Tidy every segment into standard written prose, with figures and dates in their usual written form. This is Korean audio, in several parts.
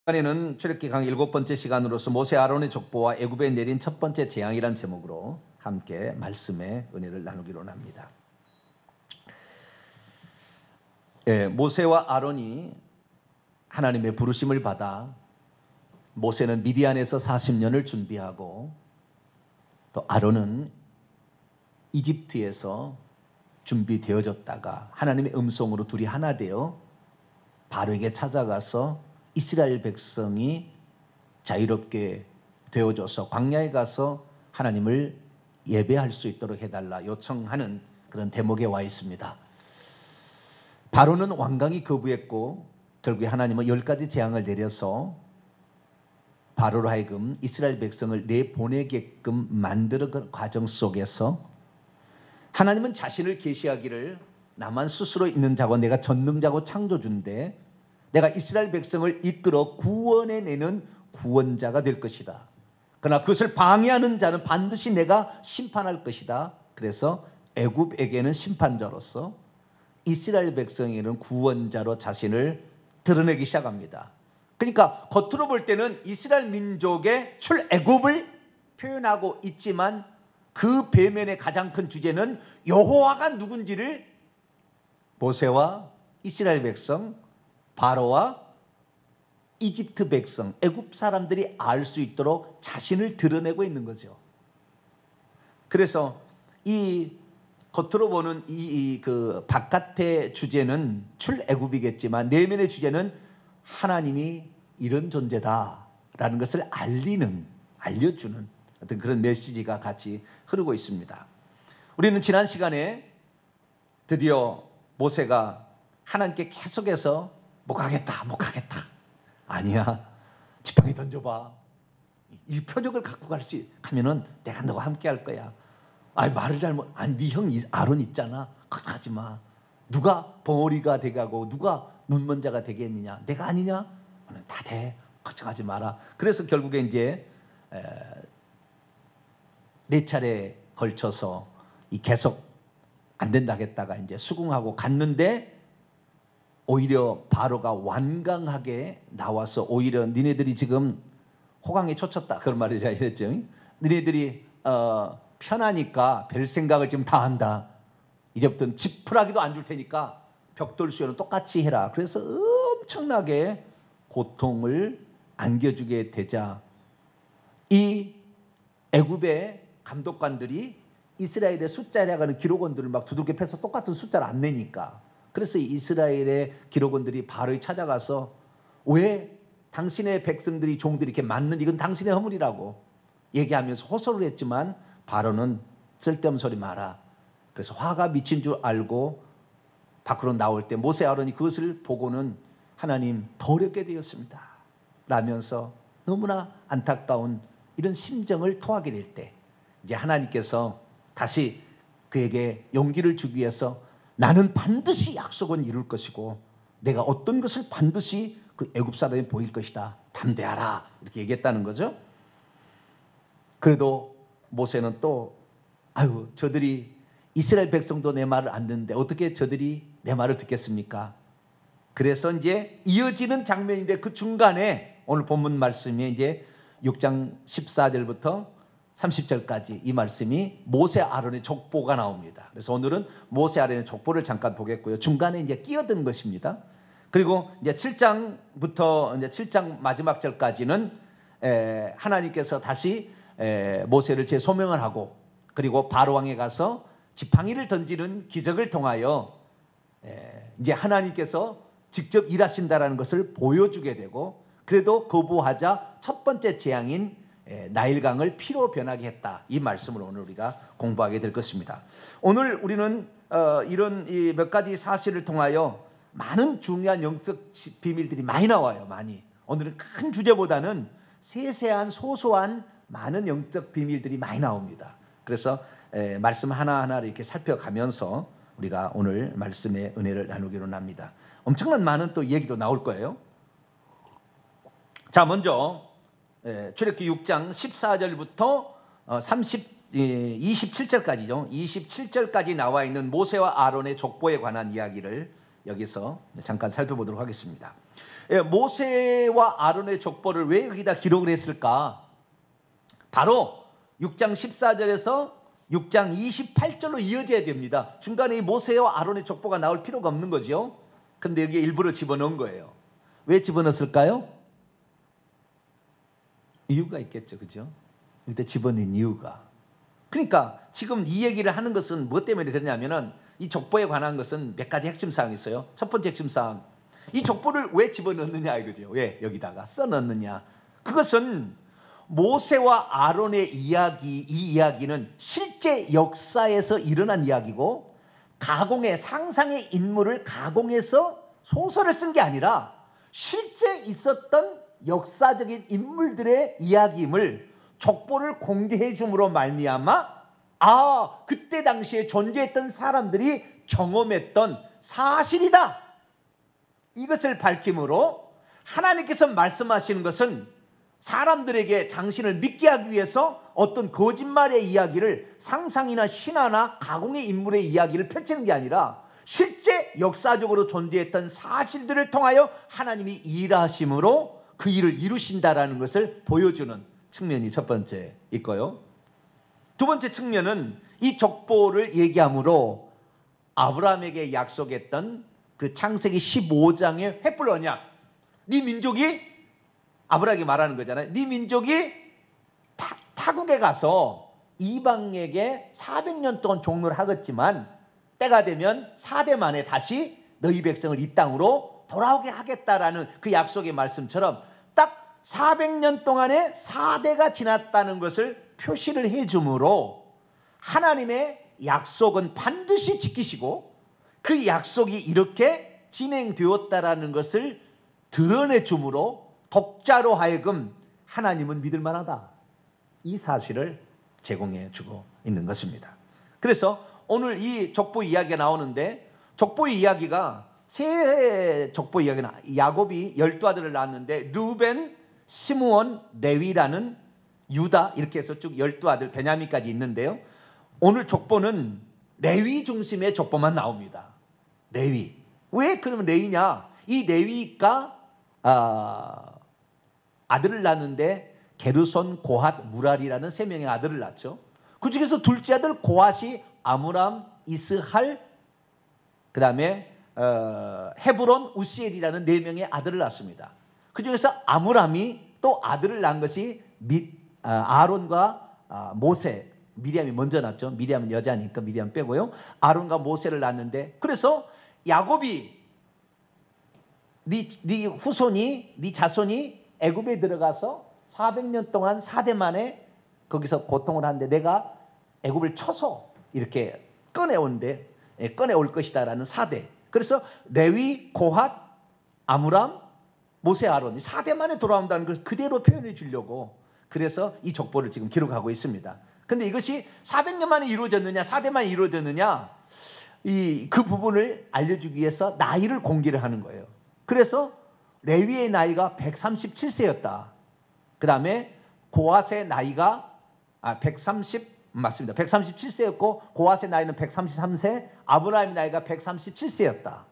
시간에는 출애굽기 강의 7번째 시간으로서 모세 아론의 족보와 애굽에 내린 첫 번째 재앙이란 제목으로 함께 말씀의 은혜를 나누기로 합니다. 모세와 아론이 하나님의 부르심을 받아 모세는 미디안에서 40년을 준비하고 또 아론은 이집트에서 준비되어졌다가 하나님의 음성으로 둘이 하나 되어 바로에게 찾아가서 이스라엘 백성이 자유롭게 되어져서 광야에 가서 하나님을 예배할 수 있도록 해달라 요청하는 그런 대목에 와 있습니다. 바로는 완강히 거부했고 결국에 하나님은 10가지 재앙을 내려서 바로로 하여금 이스라엘 백성을 내보내게끔 만드는 과정 속에서 하나님은 자신을 계시하기를 나만 스스로 있는 자고 내가 전능자고 창조주인데 내가 이스라엘 백성을 이끌어 구원해내는 구원자가 될 것이다. 그러나 그것을 방해하는 자는 반드시 내가 심판할 것이다. 그래서 애굽에게는 심판자로서 이스라엘 백성에게는 구원자로 자신을 드러내기 시작합니다. 그러니까 겉으로 볼 때는 이스라엘 민족의 출애굽을 표현하고 있지만 그 배면의 가장 큰 주제는 여호와가 누군지를 모세와 이스라엘 백성, 바로와 이집트 백성, 애굽 사람들이 알 수 있도록 자신을 드러내고 있는 거죠. 그래서 이 겉으로 보는 그 바깥의 주제는 출애굽이겠지만 내면의 주제는 하나님이 이런 존재다라는 것을 알려주는 어떤 그런 메시지가 같이 흐르고 있습니다. 우리는 지난 시간에 드디어 모세가 하나님께 계속해서 못 가겠다. 아니야. 지팡이 던져봐. 이 표적을 갖고 가면은 내가 너와 함께 할 거야. 아니 말을 잘못. 아니 네 형 아론 있잖아. 걱정하지 마. 누가 벙어리가 되게 하고 누가 눈먼 자가 되겠느냐? 내가 아니냐? 다 돼. 걱정하지 마라. 그래서 결국에 이제 4차례 걸쳐서 계속 안 된다 했다가 이제 수긍하고 갔는데 오히려 바로가 완강하게 나와서 오히려 니네들이 지금 호강에 쫓았다 그런 말을 제가 했죠. 니네들이 편하니까 별 생각을 지금 다 한다. 이제부터는 지푸라기도 안 줄 테니까 벽돌 수요는 똑같이 해라. 그래서 엄청나게 고통을 안겨주게 되자 이 애굽의 감독관들이 이스라엘의 숫자라가는 기록원들을 막 두들겨 패서 똑같은 숫자를 안 내니까 그래서 이스라엘의 기록원들이 바로에 찾아가서 왜 당신의 백성들이 종들이 이렇게 맞는 이건 당신의 허물이라고 얘기하면서 호소를 했지만 바로는 쓸데없는 소리 마라. 그래서 화가 미친 줄 알고 밖으로 나올 때 모세 아론이 그것을 보고는 하나님 더 어렵게 되었습니다 라면서 너무나 안타까운 이런 심정을 토하게 될 때 이제 하나님께서 다시 그에게 용기를 주기 위해서 나는 반드시 약속은 이룰 것이고 내가 어떤 것을 반드시 그 애굽 사람이 보일 것이다. 담대하라. 이렇게 얘기했다는 거죠. 그래도 모세는 또 저들이 이스라엘 백성도 내 말을 안 듣는데 어떻게 저들이 내 말을 듣겠습니까? 그래서 이제 이어지는 장면인데 그 중간에 오늘 본문 말씀이 이제 6장 14절부터 30절까지 이 말씀이 모세 아론의 족보가 나옵니다. 그래서 오늘은 모세 아론의 족보를 잠깐 보겠고요. 중간에 이제 끼어든 것입니다. 그리고 이제 7장부터 이제 7장 마지막 절까지는 하나님께서 다시 모세를 재소명을 하고 그리고 바로 왕에 가서 지팡이를 던지는 기적을 통하여 이제 하나님께서 직접 일하신다라는 것을 보여주게 되고 그래도 거부하자 첫 번째 재앙인 나일강을 피로 변하게 했다. 이 말씀을 오늘 우리가 공부하게 될 것입니다. 오늘 우리는 이런 이 몇 가지 사실을 통하여 많은 중요한 영적 비밀들이 많이 나와요. 많이. 오늘은 큰 주제보다는 세세한 소소한 많은 영적 비밀들이 많이 나옵니다. 그래서 말씀 하나하나를 이렇게 살펴가면서 우리가 오늘 말씀의 은혜를 나누기로 합니다. 엄청난 많은 또 얘기도 나올 거예요. 자, 먼저 출애굽기 6장 14절부터 27절까지죠. 27절까지 나와 있는 모세와 아론의 족보에 관한 이야기를 여기서 잠깐 살펴보도록 하겠습니다. 모세와 아론의 족보를 왜 여기다 기록을 했을까? 바로 6장 14절에서 6장 28절로 이어져야 됩니다. 중간에 이 모세와 아론의 족보가 나올 필요가 없는 거죠. 그런데 여기에 일부러 집어넣은 거예요. 왜 집어넣었을까요? 이유가 있겠죠, 그죠? 이때 집어넣은 이유가. 그러니까 지금 이 얘기를 하는 것은 무엇 때문에 그러냐면은 이 족보에 관한 것은 몇 가지 핵심 사항이 있어요. 첫 번째 핵심 사항, 이 족보를 왜 집어넣느냐 이거죠. 왜 여기다가 써넣느냐? 그것은 모세와 아론의 이야기, 이 이야기는 실제 역사에서 일어난 이야기고, 가공의 상상의 인물을 가공해서 소설을 쓴 게 아니라 실제 있었던 역사적인 인물들의 이야기임을 족보를 공개해 줌으로 말미암아 그때 당시에 존재했던 사람들이 경험했던 사실이다, 이것을 밝힘으로 하나님께서 말씀하시는 것은 사람들에게 당신을 믿게 하기 위해서 어떤 거짓말의 이야기를, 상상이나 신화나 가공의 인물의 이야기를 펼치는 게 아니라 실제 역사적으로 존재했던 사실들을 통하여 하나님이 일하심으로 그 일을 이루신다라는 것을 보여주는 측면이 첫 번째 있고요. 두 번째 측면은 이 족보를 얘기함으로 아브라함에게 약속했던 그 창세기 15장의 횃불 언약, 네 민족이, 아브라함에게 말하는 거잖아요. 네 민족이 타국에 가서 이방에게 400년 동안 종노를 하겠지만 때가 되면 4대 만에 다시 너희 백성을 이 땅으로 돌아오게 하겠다라는 그 약속의 말씀처럼 딱 400년 동안에 4대가 지났다는 것을 표시를 해줌으로 하나님의 약속은 반드시 지키시고 그 약속이 이렇게 진행되었다라는 것을 드러내 줌으로 독자로 하여금 하나님은 믿을 만하다, 이 사실을 제공해 주고 있는 것입니다. 그래서 오늘 이 족보 이야기가 나오는데, 족보 이야기가 세 족보 이야기는 야곱이 12아들을 낳았는데 르우벤, 시므온, 레위라는 유다, 이렇게 해서 쭉 12아들 베냐민까지 있는데요. 오늘 족보는 레위 중심의 족보만 나옵니다. 레위. 왜 그러면 레위냐? 이 레위가 아들을 낳는데 게르손, 고핫, 무랄이라는 세 명의 아들을 낳죠. 그 중에서 둘째 아들 고핫이 아므람, 이스할, 그 다음에 헤브론, 우시엘이라는 네 명의 아들을 낳습니다. 그 중에서 아므람이 또 아들을 낳은 것이 아론과 모세, 미리암이 먼저 낳죠. 미리암은 여자니까 미리암 빼고요. 아론과 모세를 낳았는데, 그래서 야곱이 네 후손이, 네 자손이 애굽에 들어가서 400년 동안 4대 만에 거기서 고통을 하는데 내가 애굽을 쳐서 이렇게 꺼내올 것이다라는 4대. 그래서 레위, 고핫, 아므람, 모세, 아론이 4대 만에 돌아온다는 것을 그대로 표현해 주려고, 그래서 이 족보를 지금 기록하고 있습니다. 그런데 이것이 400년 만에 이루어졌느냐, 4대 만에 이루어졌느냐, 그 부분을 알려주기 위해서 나이를 공개를 하는 거예요. 그래서 레위의 나이가 137세였다. 그 다음에 고핫의 나이가 137세였고 고핫의 나이는 133세, 아브라함의 나이가 137세였다.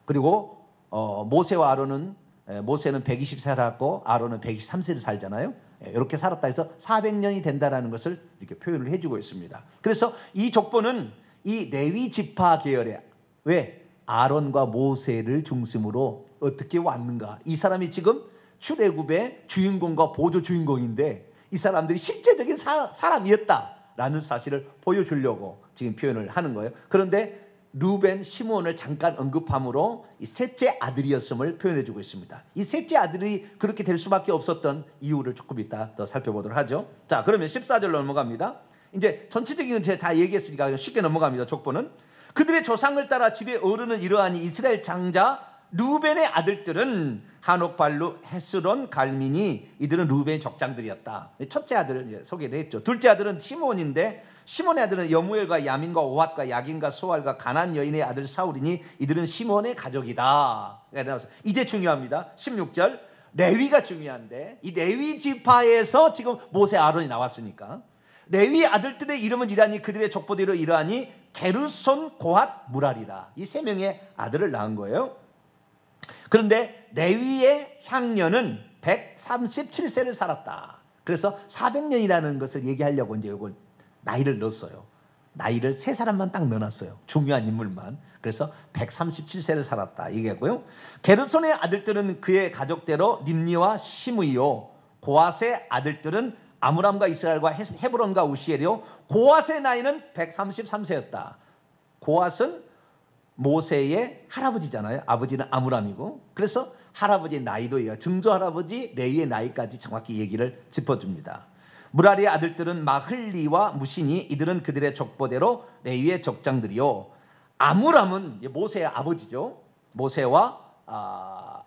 그리고 모세와 아론은, 모세는 120세 살았고 아론은 123세를 살잖아요. 이렇게 살았다 해서 400년이 된다는 것을 이렇게 표현을 해주고 있습니다. 그래서 이 족보는 이 레위 지파 계열의, 왜? 아론과 모세를 중심으로 어떻게 왔는가, 이 사람이 지금 출애굽의 주인공과 보조 주인공인데 이 사람들이 실제적인 사람이었다라는 사실을 보여주려고 지금 표현을 하는 거예요. 그런데 르우벤, 시므온을 잠깐 언급함으로 이 셋째 아들이었음을 표현해주고 있습니다. 이 셋째 아들이 그렇게 될 수밖에 없었던 이유를 조금 이따 더 살펴보도록 하죠. 자, 그러면 14절로 넘어갑니다. 이제 전체적인 건 제가 다 얘기했으니까 쉽게 넘어갑니다. 족보는 그들의 조상을 따라 집의 어른은 이러하니 이스라엘 장자 르우벤의 아들들은 하녹, 발루, 헤스론, 갈미니, 이들은 르우벤의 족장들이었다. 첫째 아들을 소개를 했죠. 둘째 아들은 시몬인데 시몬의 아들은 여무엘과 야민과 오핫과 야긴과 소알과 가난 여인의 아들 사울이니 이들은 시몬의 가족이다. 이제 중요합니다. 16절 레위가 중요한데 이 레위 지파에서 지금 모세, 아론이 나왔으니까 레위 아들들의 이름은 이러하니 그들의 족보대로 이러하니 게르손, 고핫, 무랄이라. 이 세 명의 아들을 낳은 거예요. 그런데 레위의 향년은 137세를 살았다. 그래서 400년이라는 것을 얘기하려고 이제 이걸 나이를 넣었어요. 나이를 세 사람만 딱 넣어놨어요. 중요한 인물만. 그래서 137세를 살았다 얘기하고요. 게르손의 아들들은 그의 가족대로 림니와 시므이요, 고핫의 아들들은 아므람과 이스라엘과 헤브론과 우시엘이요. 고핫의 나이는 133세였다. 고핫은 모세의 할아버지잖아요. 아버지는 아므람이고. 그래서 할아버지 나이도 증조 할아버지 레위의 나이까지 정확히 얘기를 짚어줍니다. 무라리의 아들들은 마흘리와 무시니 이들은 그들의 족보대로 레위의 족장들이요. 아므람은 모세의 아버지죠. 모세와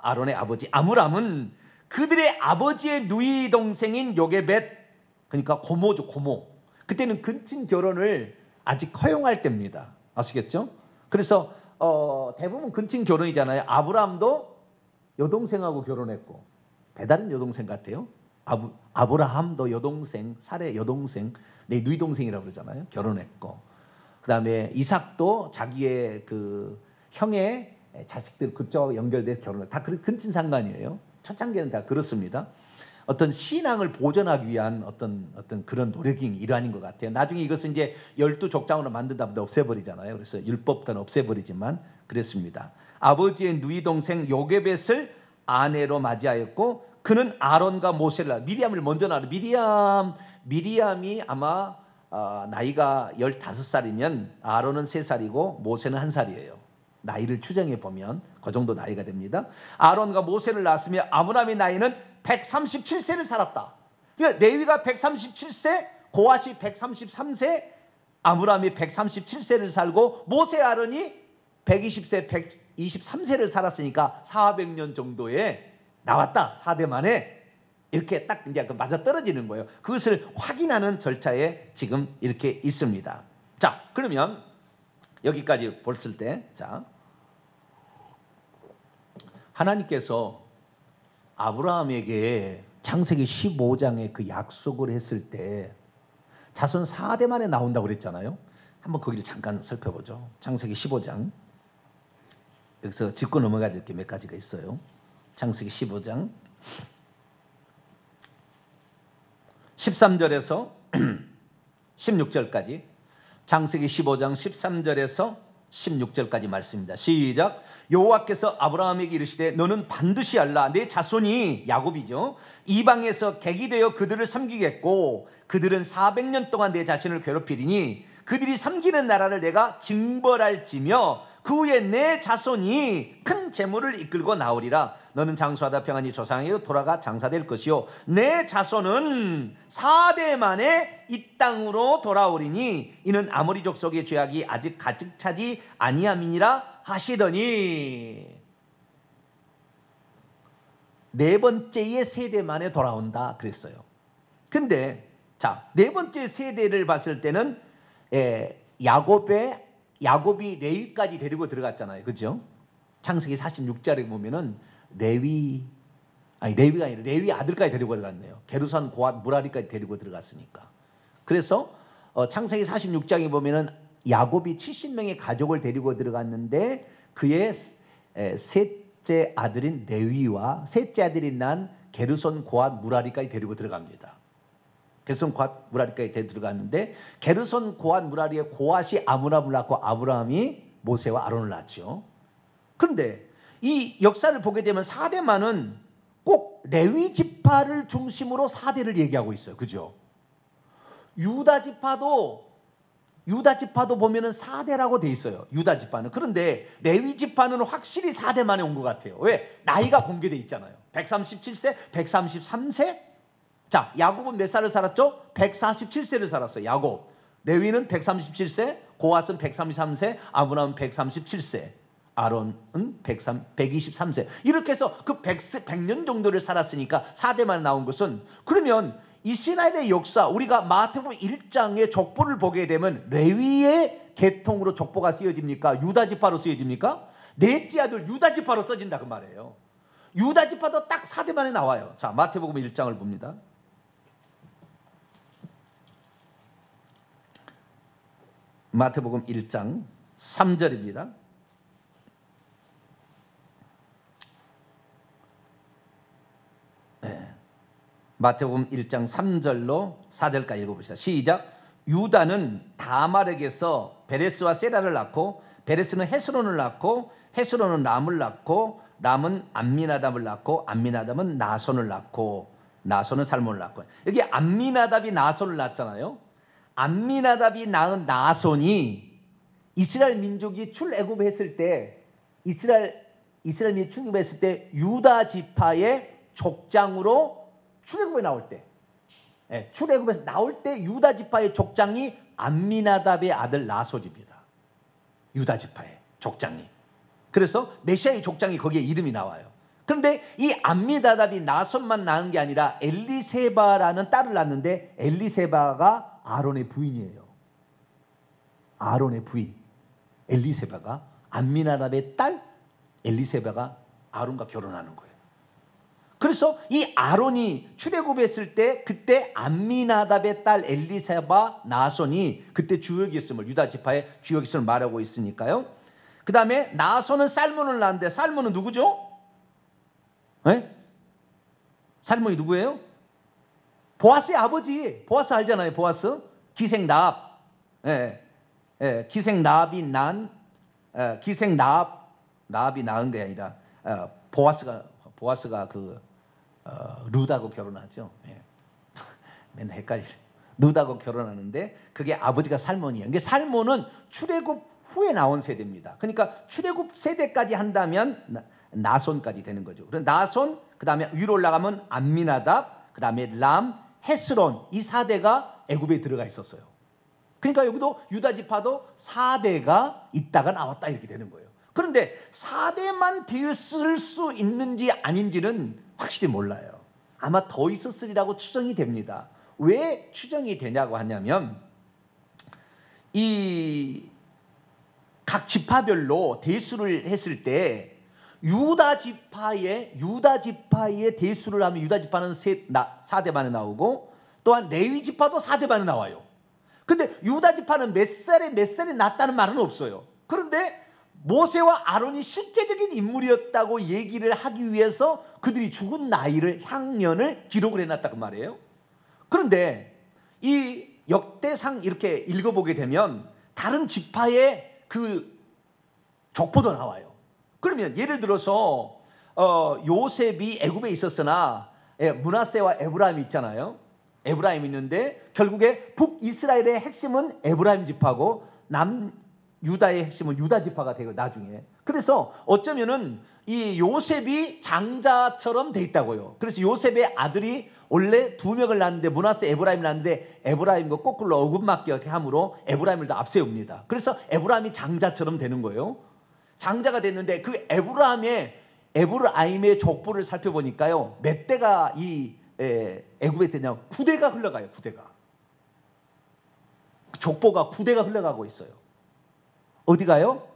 아론의 아버지 아므람은 그들의 아버지의 누이 동생인 요게벳, 그러니까 고모죠. 고모. 그때는 근친 결혼을 아직 허용할 때입니다. 아시겠죠? 그래서 대부분 근친 결혼이잖아요. 아브라함도 여동생하고 결혼했고, 배다른 여동생 같아요. 아브라함도 여동생, 사레 여동생, 내 누이 동생이라고 그러잖아요. 결혼했고, 그 다음에 이삭도 자기의 그 형의 자식들 그쪽 연결돼서 결혼을, 다 근친 상관이에요. 초창기에는 다 그렇습니다. 어떤 신앙을 보존하기 위한 어떤 그런 노력이 일환인 것 같아요. 나중에 이것은 이제 12족장으로 만든다 보다 없애버리잖아요. 그래서 율법도 없애버리지만 그랬습니다. 아버지의 누이 동생 요게벳을 아내로 맞이하였고, 그는 아론과 모세를, 미리암을 먼저 낳아. 미리암이 아마 나이가 15살이면 아론은 3살이고 모세는 1살이에요. 나이를 추정해 보면 그 정도 나이가 됩니다. 아론과 모세를 낳았으며 아므람의 나이는 137세를 살았다. 그러니까 레위가 137세, 고핫이 133세, 아므람이 137세를 살고 모세 아론이 120세, 123세를 살았으니까 400년 정도에 나왔다. 4대 만에 이렇게 딱 이제 맞아 떨어지는 거예요. 그것을 확인하는 절차에 지금 이렇게 있습니다. 자, 그러면 여기까지 봤을 때, 자, 하나님께서 아브라함에게 창세기 15장에 그 약속을 했을 때 자손 4대 만에 나온다고 그랬잖아요. 한번 거기를 잠깐 살펴보죠. 창세기 15장. 여기서 짚고 넘어가야 될 게 몇 가지가 있어요. 창세기 15장 13절에서 16절까지, 창세기 15장 13절에서 16절까지 말씀입니다. 시작. 여호와께서 아브라함에게 이르시되 너는 반드시 알라. 내 자손이 야곱이죠. 이방에서 객이 되어 그들을 섬기겠고 그들은 400년 동안 내 자신을 괴롭히리니 그들이 섬기는 나라를 내가 징벌할지며 그 후에 내 자손이 큰 재물을 이끌고 나오리라. 너는 장수하다 평안히 조상에게로 돌아가 장사될 것이요 내 자손은 4대 만에 이 땅으로 돌아오리니 이는 아모리 족속의 죄악이 아직 가득 차지 아니함이니라 하시더니, 네 번째의 세대 만에 돌아온다 그랬어요. 근데 자, 네 번째 세대를 봤을 때는 야곱이 레위까지 데리고 들어갔잖아요. 그죠? 창세기 46절에 보면은 레위가 아니라 레위 아들까지 데리고 들어갔네요. 게르손, 고핫, 무라리까지 데리고 들어갔으니까. 그래서 창세기 46장에 보면은 야곱이 70명의 가족을 데리고 들어갔는데 그의 셋째 아들인 레위와 셋째 아들인 난 게르손, 고핫, 무라리까지 데리고 들어갑니다. 게르손, 고핫, 무라리까지 데리고 들어갔는데 게르손, 고핫, 무라리의 고핫이 아므람을 낳고 아브라함이 모세와 아론을 낳죠. 그런데 이 역사를 보게 되면 4대만은 꼭 레위 지파를 중심으로 4대를 얘기하고 있어요. 그죠? 유다 지파도 보면은 4대라고 돼 있어요. 유다 지파는. 그런데 레위 지파는 확실히 4대 만에 온 것 같아요. 왜? 나이가 공개돼 있잖아요. 137세, 133세. 자, 야곱은 몇 살을 살았죠? 147세를 살았어요. 야곱. 레위는 137세, 고핫은 133세, 아브라함은 137세, 아론은 123세. 이렇게 해서 그 100년 정도를 살았으니까 4대만 나온 것은, 그러면 이스라엘의 역사, 우리가 마태복음 1장의 족보를 보게 되면 레위의 계통으로 족보가 쓰여집니까? 유다 지파로 쓰여집니까? 넷째 아들 유다 지파로 써진다 그 말이에요. 유다 지파도 딱 4대 만에 나와요. 자, 마태복음 1장을 봅니다. 마태복음 1장 3절입니다. 마태복음 1장 3절로 4절까지 읽어봅시다. 시작. 유다는 다말에게서 베레스와 세라를 낳고 베레스는 헤스론을 낳고 헤스론은 람을 낳고 람은 암미나답을 낳고 암미나답은 나손을 낳고 나손은 살몬을 낳고. 여기 암미나답이 나손을 낳잖아요. 암미나답이 낳은 나손이 이스라엘 민족이 출애굽했을 때 이스라엘이 출애굽했을 때 유다 지파의 족장으로 출애굽에 나올 때, 출애굽에서 나올 때 유다 지파의 족장이 암미나답의 아들 나손입니다. 유다 지파의 족장이. 그래서 메시아의 족장이 거기에 이름이 나와요. 그런데 이 암미나답이 나손만 낳은 게 아니라 엘리세바라는 딸을 낳는데 엘리세바가 아론의 부인이에요. 아론의 부인 엘리세바가 암미나답의 딸 엘리세바가 아론과 결혼하는 거예요. 그래서 이 아론이 출애굽했을 때 그때 암미나답의 딸 엘리세바 나손이 그때 주역이었음을 유다 지파의 주역이었음을 말하고 있으니까요. 그 다음에 나손은 살몬을 낳는데 살몬은 누구죠? 살몬이 누구예요? 보아스의 아버지. 보아스 알잖아요. 보아스 기생 라합. 기생 라합이 낳은 라합이 낳은 게 아니라 보아스가 룻하고 결혼하죠. 맨날 헷갈리네. 룻하고 결혼하는데 그게 아버지가 살몬이에요. 이게 살몬은 출애굽 후에 나온 세대입니다. 그러니까 출애굽 세대까지 한다면 나손까지 되는 거죠. 그래서 나손, 그 다음에 위로 올라가면 암미나답, 그 다음에 람, 헤스론, 이 4대가 애굽에 들어가 있었어요. 그러니까 여기도 유다 지파도 4대가 있다가 나왔다 이렇게 되는 거예요. 그런데 4대만 되었을 수 있는지 아닌지는 확실히 몰라요. 아마 더 있었으리라고 추정이 됩니다. 왜 추정이 되냐고 하냐면 이 각 지파별로 대수를 했을 때 유다 지파의 대수를 하면 유다 지파는 4대만에 나오고 또한 레위 지파도 4대만에 나와요. 근데 유다 지파는 몇 살에 낳았다는 말은 없어요. 그런데 모세와 아론이 실제적인 인물이었다고 얘기를 하기 위해서 그들이 죽은 나이를 향년을 기록을 해놨다 그 말이에요. 그런데 이 역대상 이렇게 읽어보게 되면 다른 지파의 그 족보도 나와요. 그러면 예를 들어서 요셉이 애굽에 있었으나 므낫세와 에브라임이 있잖아요. 에브라임이 있는데 결국에 북이스라엘의 핵심은 에브라임 지파고 남유다의 핵심은 유다 지파가 되고 나중에. 그래서 어쩌면은 이 요셉이 장자처럼 돼 있다고요. 그래서 요셉의 아들이 원래 2명을 낳았는데 므낫세 에브라임을 낳았는데 에브라임과 거꾸로 어긋맞게 함으로 에브라임을 다 앞세웁니다. 그래서 에브라임이 장자처럼 되는 거예요. 장자가 됐는데 그 에브라임의 족보를 살펴보니까요, 몇 대가 이 애굽에 있냐면 9대가 흘러가요. 9대가 족보가 9대가 흘러가고 있어요. 어디 가요?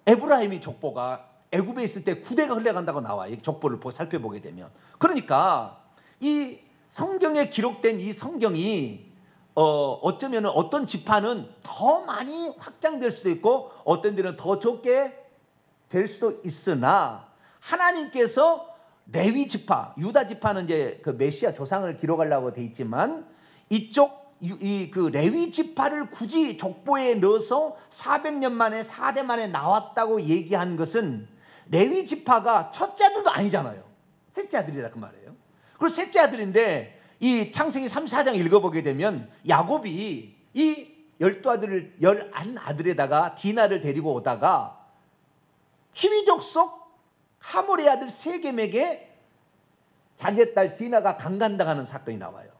에브라임이 족보가 애굽에 있을 때 9대가 흘러간다고 나와요. 족보를 살펴보게 되면. 그러니까 이 성경에 기록된 이 성경이 어쩌면 어떤 지파는 더 많이 확장될 수도 있고 어떤 데는 더 적게 될 수도 있으나 하나님께서 레위 지파, 유다 지파는 이제 그 메시아 조상을 기록하려고 돼 있지만 이쪽 그 레위 지파를 굳이 족보에 넣어서 400년 만에 4대 만에 나왔다고 얘기한 것은 레위 지파가 첫째 아들도 아니잖아요. 셋째 아들이다 그 말이에요. 그리고 셋째 아들인데 이 창세기 34장 읽어보게 되면 야곱이 이 11아들에다가 디나를 데리고 오다가 히위족 속 하몰의 아들 세겜에게 자기의 딸 디나가 강간당하는 사건이 나와요.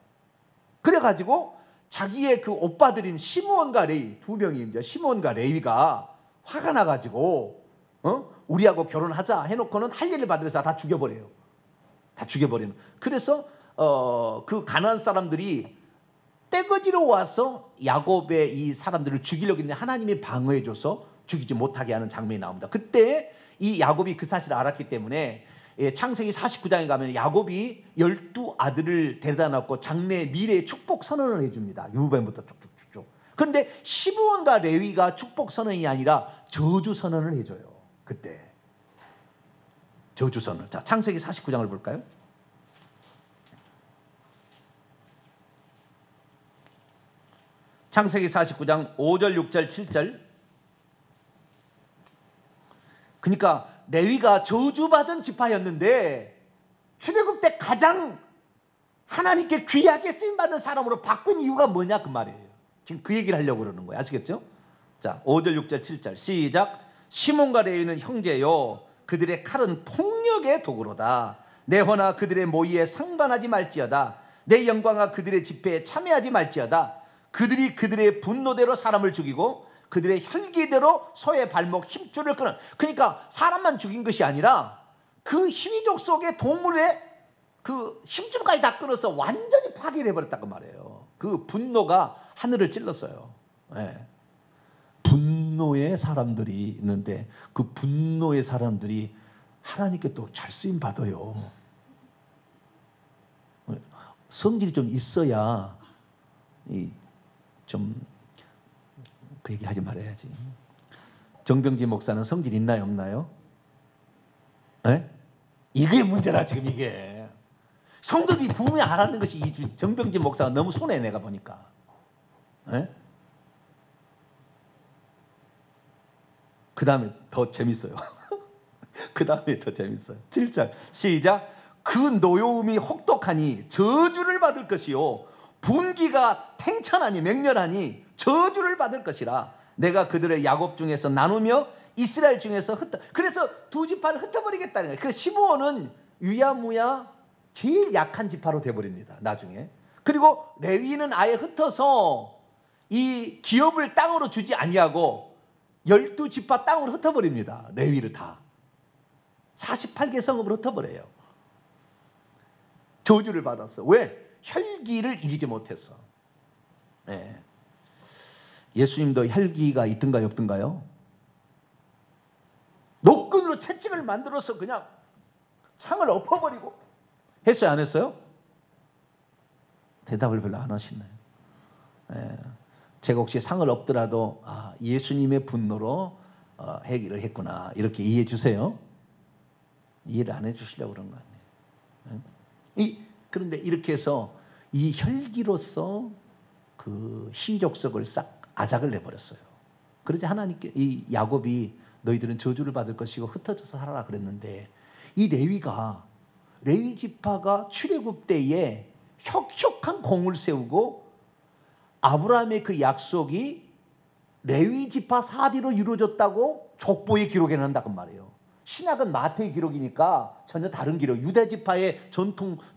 그래가지고 자기의 그 오빠들인 시므온과 레위 2명입니다. 시므온과 레위가 화가 나가지고 우리하고 결혼하자 해놓고는 할례를 받으면서 다 죽여버려요. 다 죽여버리는. 그래서 그 가나안 사람들이 떼거지로 와서 야곱의 이 사람들을 죽이려고 했는데 하나님이 방어해줘서 죽이지 못하게 하는 장면이 나옵니다. 그때 이 야곱이 그 사실을 알았기 때문에 창세기 49장에 가면 야곱이 12아들을 데려다 놓고 장래 미래의 축복 선언을 해줍니다. 유벤부터 쭉쭉쭉쭉. 그런데 시므온과 레위가 축복 선언이 아니라 저주 선언을 해줘요. 그때 저주 선언. 자, 창세기 49장을 볼까요? 창세기 49장 5절, 6절, 7절. 그러니까 레위가 저주받은 지파였는데 출애굽 때 가장 하나님께 귀하게 쓰임받는 사람으로 바꾼 이유가 뭐냐 그 말이에요. 지금 그 얘기를 하려고 그러는 거예요. 아시겠죠? 자, 5절, 6절, 7절 시작. 시몬과 레위는 형제요, 그들의 칼은 폭력의 도구로다. 내 허나 그들의 모의에 상관하지 말지어다. 내 영광아 그들의 집회에 참여하지 말지어다. 그들이 그들의 분노대로 사람을 죽이고 그들의 혈기대로 소의 발목 힘줄을 끊어. 그러니까 사람만 죽인 것이 아니라 그 희위족 속의 동물의 그 힘줄까지 다 끊어서 완전히 파괴를 해버렸다고 말해요. 그 분노가 하늘을 찔렀어요. 네. 분노의 사람들이 있는데 그 분노의 사람들이 하나님께 또 잘 쓰임 받아요. 성질이 좀 있어야 좀 그 얘기 하지 말아야지. 정병지 목사는 성질 있나요, 없나요? 네? 이게 문제라 지금 이게. 성도들이 분명히 알았는 것이 이 정병지 목사가 너무 손해 내가 보니까. 네? 그 다음에 더 재밌어요. 그 다음에 더 재밌어요. 7절 시작. 그 노여움이 혹독하니 저주를 받을 것이요 분기가 탱천하니 맹렬하니 저주를 받을 것이라. 내가 그들을 야곱 중에서 나누며 이스라엘 중에서 그래서 두 지파를 흩어버리겠다는 거예요. 그래서 시므온은 유야무야 제일 약한 지파로 돼버립니다 나중에. 그리고 레위는 아예 흩어서 이 기업을 땅으로 주지 아니하고 12지파 땅으로 흩어버립니다. 레위를 다 48개 성읍으로 흩어버려요. 저주를 받았어. 왜? 혈기를 이기지 못했어. 네. 예수님도 혈기가 있든가요 없든가요? 노끈으로 채찍을 만들어서 그냥 창을 엎어버리고 했어요 안 했어요? 대답을 별로 안 하시나요? 네. 제가 혹시 상을 엎더라도 예수님의 분노로 해결을 했구나 이렇게 이해해 주세요. 이해를 안 해주시려고 그런 거 아니에요. 그런데 이렇게 해서 이 혈기로서 그 희족석을 싹 아작을 내버렸어요. 그러자 하나님께 이 야곱이 너희들은 저주를 받을 것이고 흩어져서 살아라 그랬는데 이 레위 지파가 출애굽 때에 혁혁한 공을 세우고 아브라함의 그 약속이 레위 지파 사디로 이루어졌다고 족보의 기록에 넣는다고 말이에요. 신약은 마태의 기록이니까 전혀 다른 기록, 유대 지파의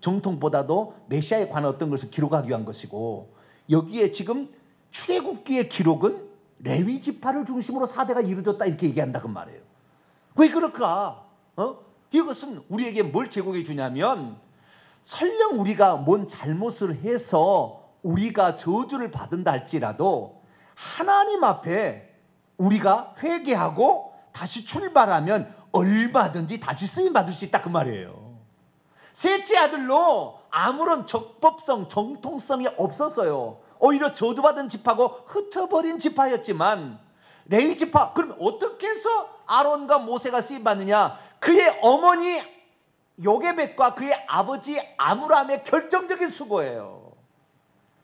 정통보다도 메시아에 관한 어떤 것을 기록하기 위한 것이고 여기에 지금 출애굽기의 기록은 레위 지파를 중심으로 사대가 이루어졌다 이렇게 얘기한다고 말이에요. 왜 그럴까? 이것은 우리에게 뭘 제공해 주냐면 설령 우리가 뭔 잘못을 해서 우리가 저주를 받는다 할지라도 하나님 앞에 우리가 회개하고 다시 출발하면 얼마든지 다시 쓰임 받을 수 있다 그 말이에요. 셋째 아들로 아무런 적법성, 정통성이 없었어요. 오히려 저주받은 지파고 흩어버린 지파였지만 레위 지파, 그럼 어떻게 해서 아론과 모세가 쓰임 받느냐? 그의 어머니 요게벳과 그의 아버지 아므람의 결정적인 수고예요.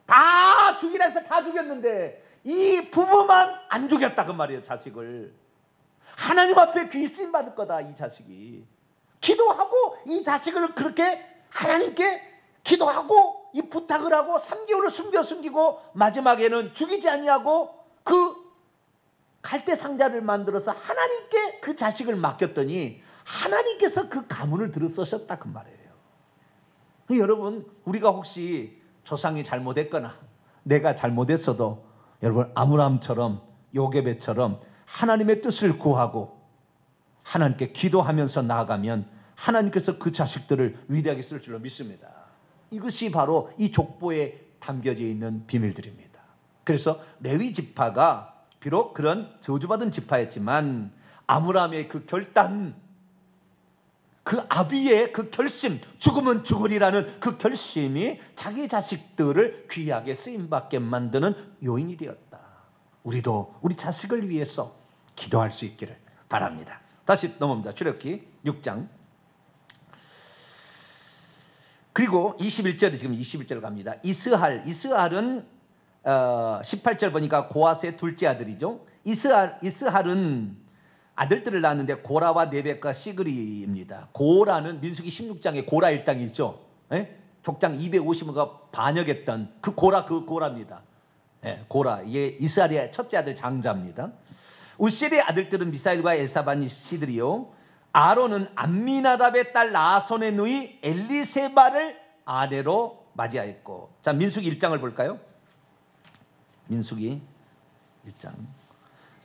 다 죽이라 해서 다 죽였는데 이 부부만 안 죽였다 그 말이에요. 자식을 하나님 앞에 귀 쓰임 받을 거다 이 자식이. 기도하고 이 자식을 그렇게 하나님께 기도하고 이 부탁을 하고 3개월을 숨기고 마지막에는 죽이지 아니하고 그 갈대 상자를 만들어서 하나님께 그 자식을 맡겼더니 하나님께서 그 가문을 들어 쓰셨다 그 말이에요. 여러분 우리가 혹시 조상이 잘못했거나 내가 잘못했어도 여러분 아므람처럼 요게벳처럼 하나님의 뜻을 구하고 하나님께 기도하면서 나아가면 하나님께서 그 자식들을 위대하게 쓸 줄로 믿습니다. 이것이 바로 이 족보에 담겨져 있는 비밀들입니다. 그래서 레위 지파가 비록 그런 저주받은 지파였지만 아므람의 그 결단, 그 아비의 그 결심, 죽으면 죽으리라는 그 결심이 자기 자식들을 귀하게 쓰임받게 만드는 요인이 되었다. 우리도 우리 자식을 위해서 기도할 수 있기를 바랍니다. 다시 넘어옵니다. 출애굽기 6장. 그리고 21절에 지금 21절 갑니다. 이스할은 18절 보니까 고아스의 둘째 아들이죠. 이스할은 아들들을 낳았는데 고라와 네벡과 시그리입니다. 고라는 민수기 16장에 고라 일당이 있죠. 예? 족장 250가 반역했던 그 고라입니다. 예, 고라, 이게 이스라엘의 첫째 아들 장자입니다. 우시엘의 아들들은 미사일과 엘사반이 시들이요. 아론은 암미나답의 딸 나손의 누이 엘리세바를 아내로 맞이하였고. 자, 민수기 1장을 볼까요? 민수기 1장.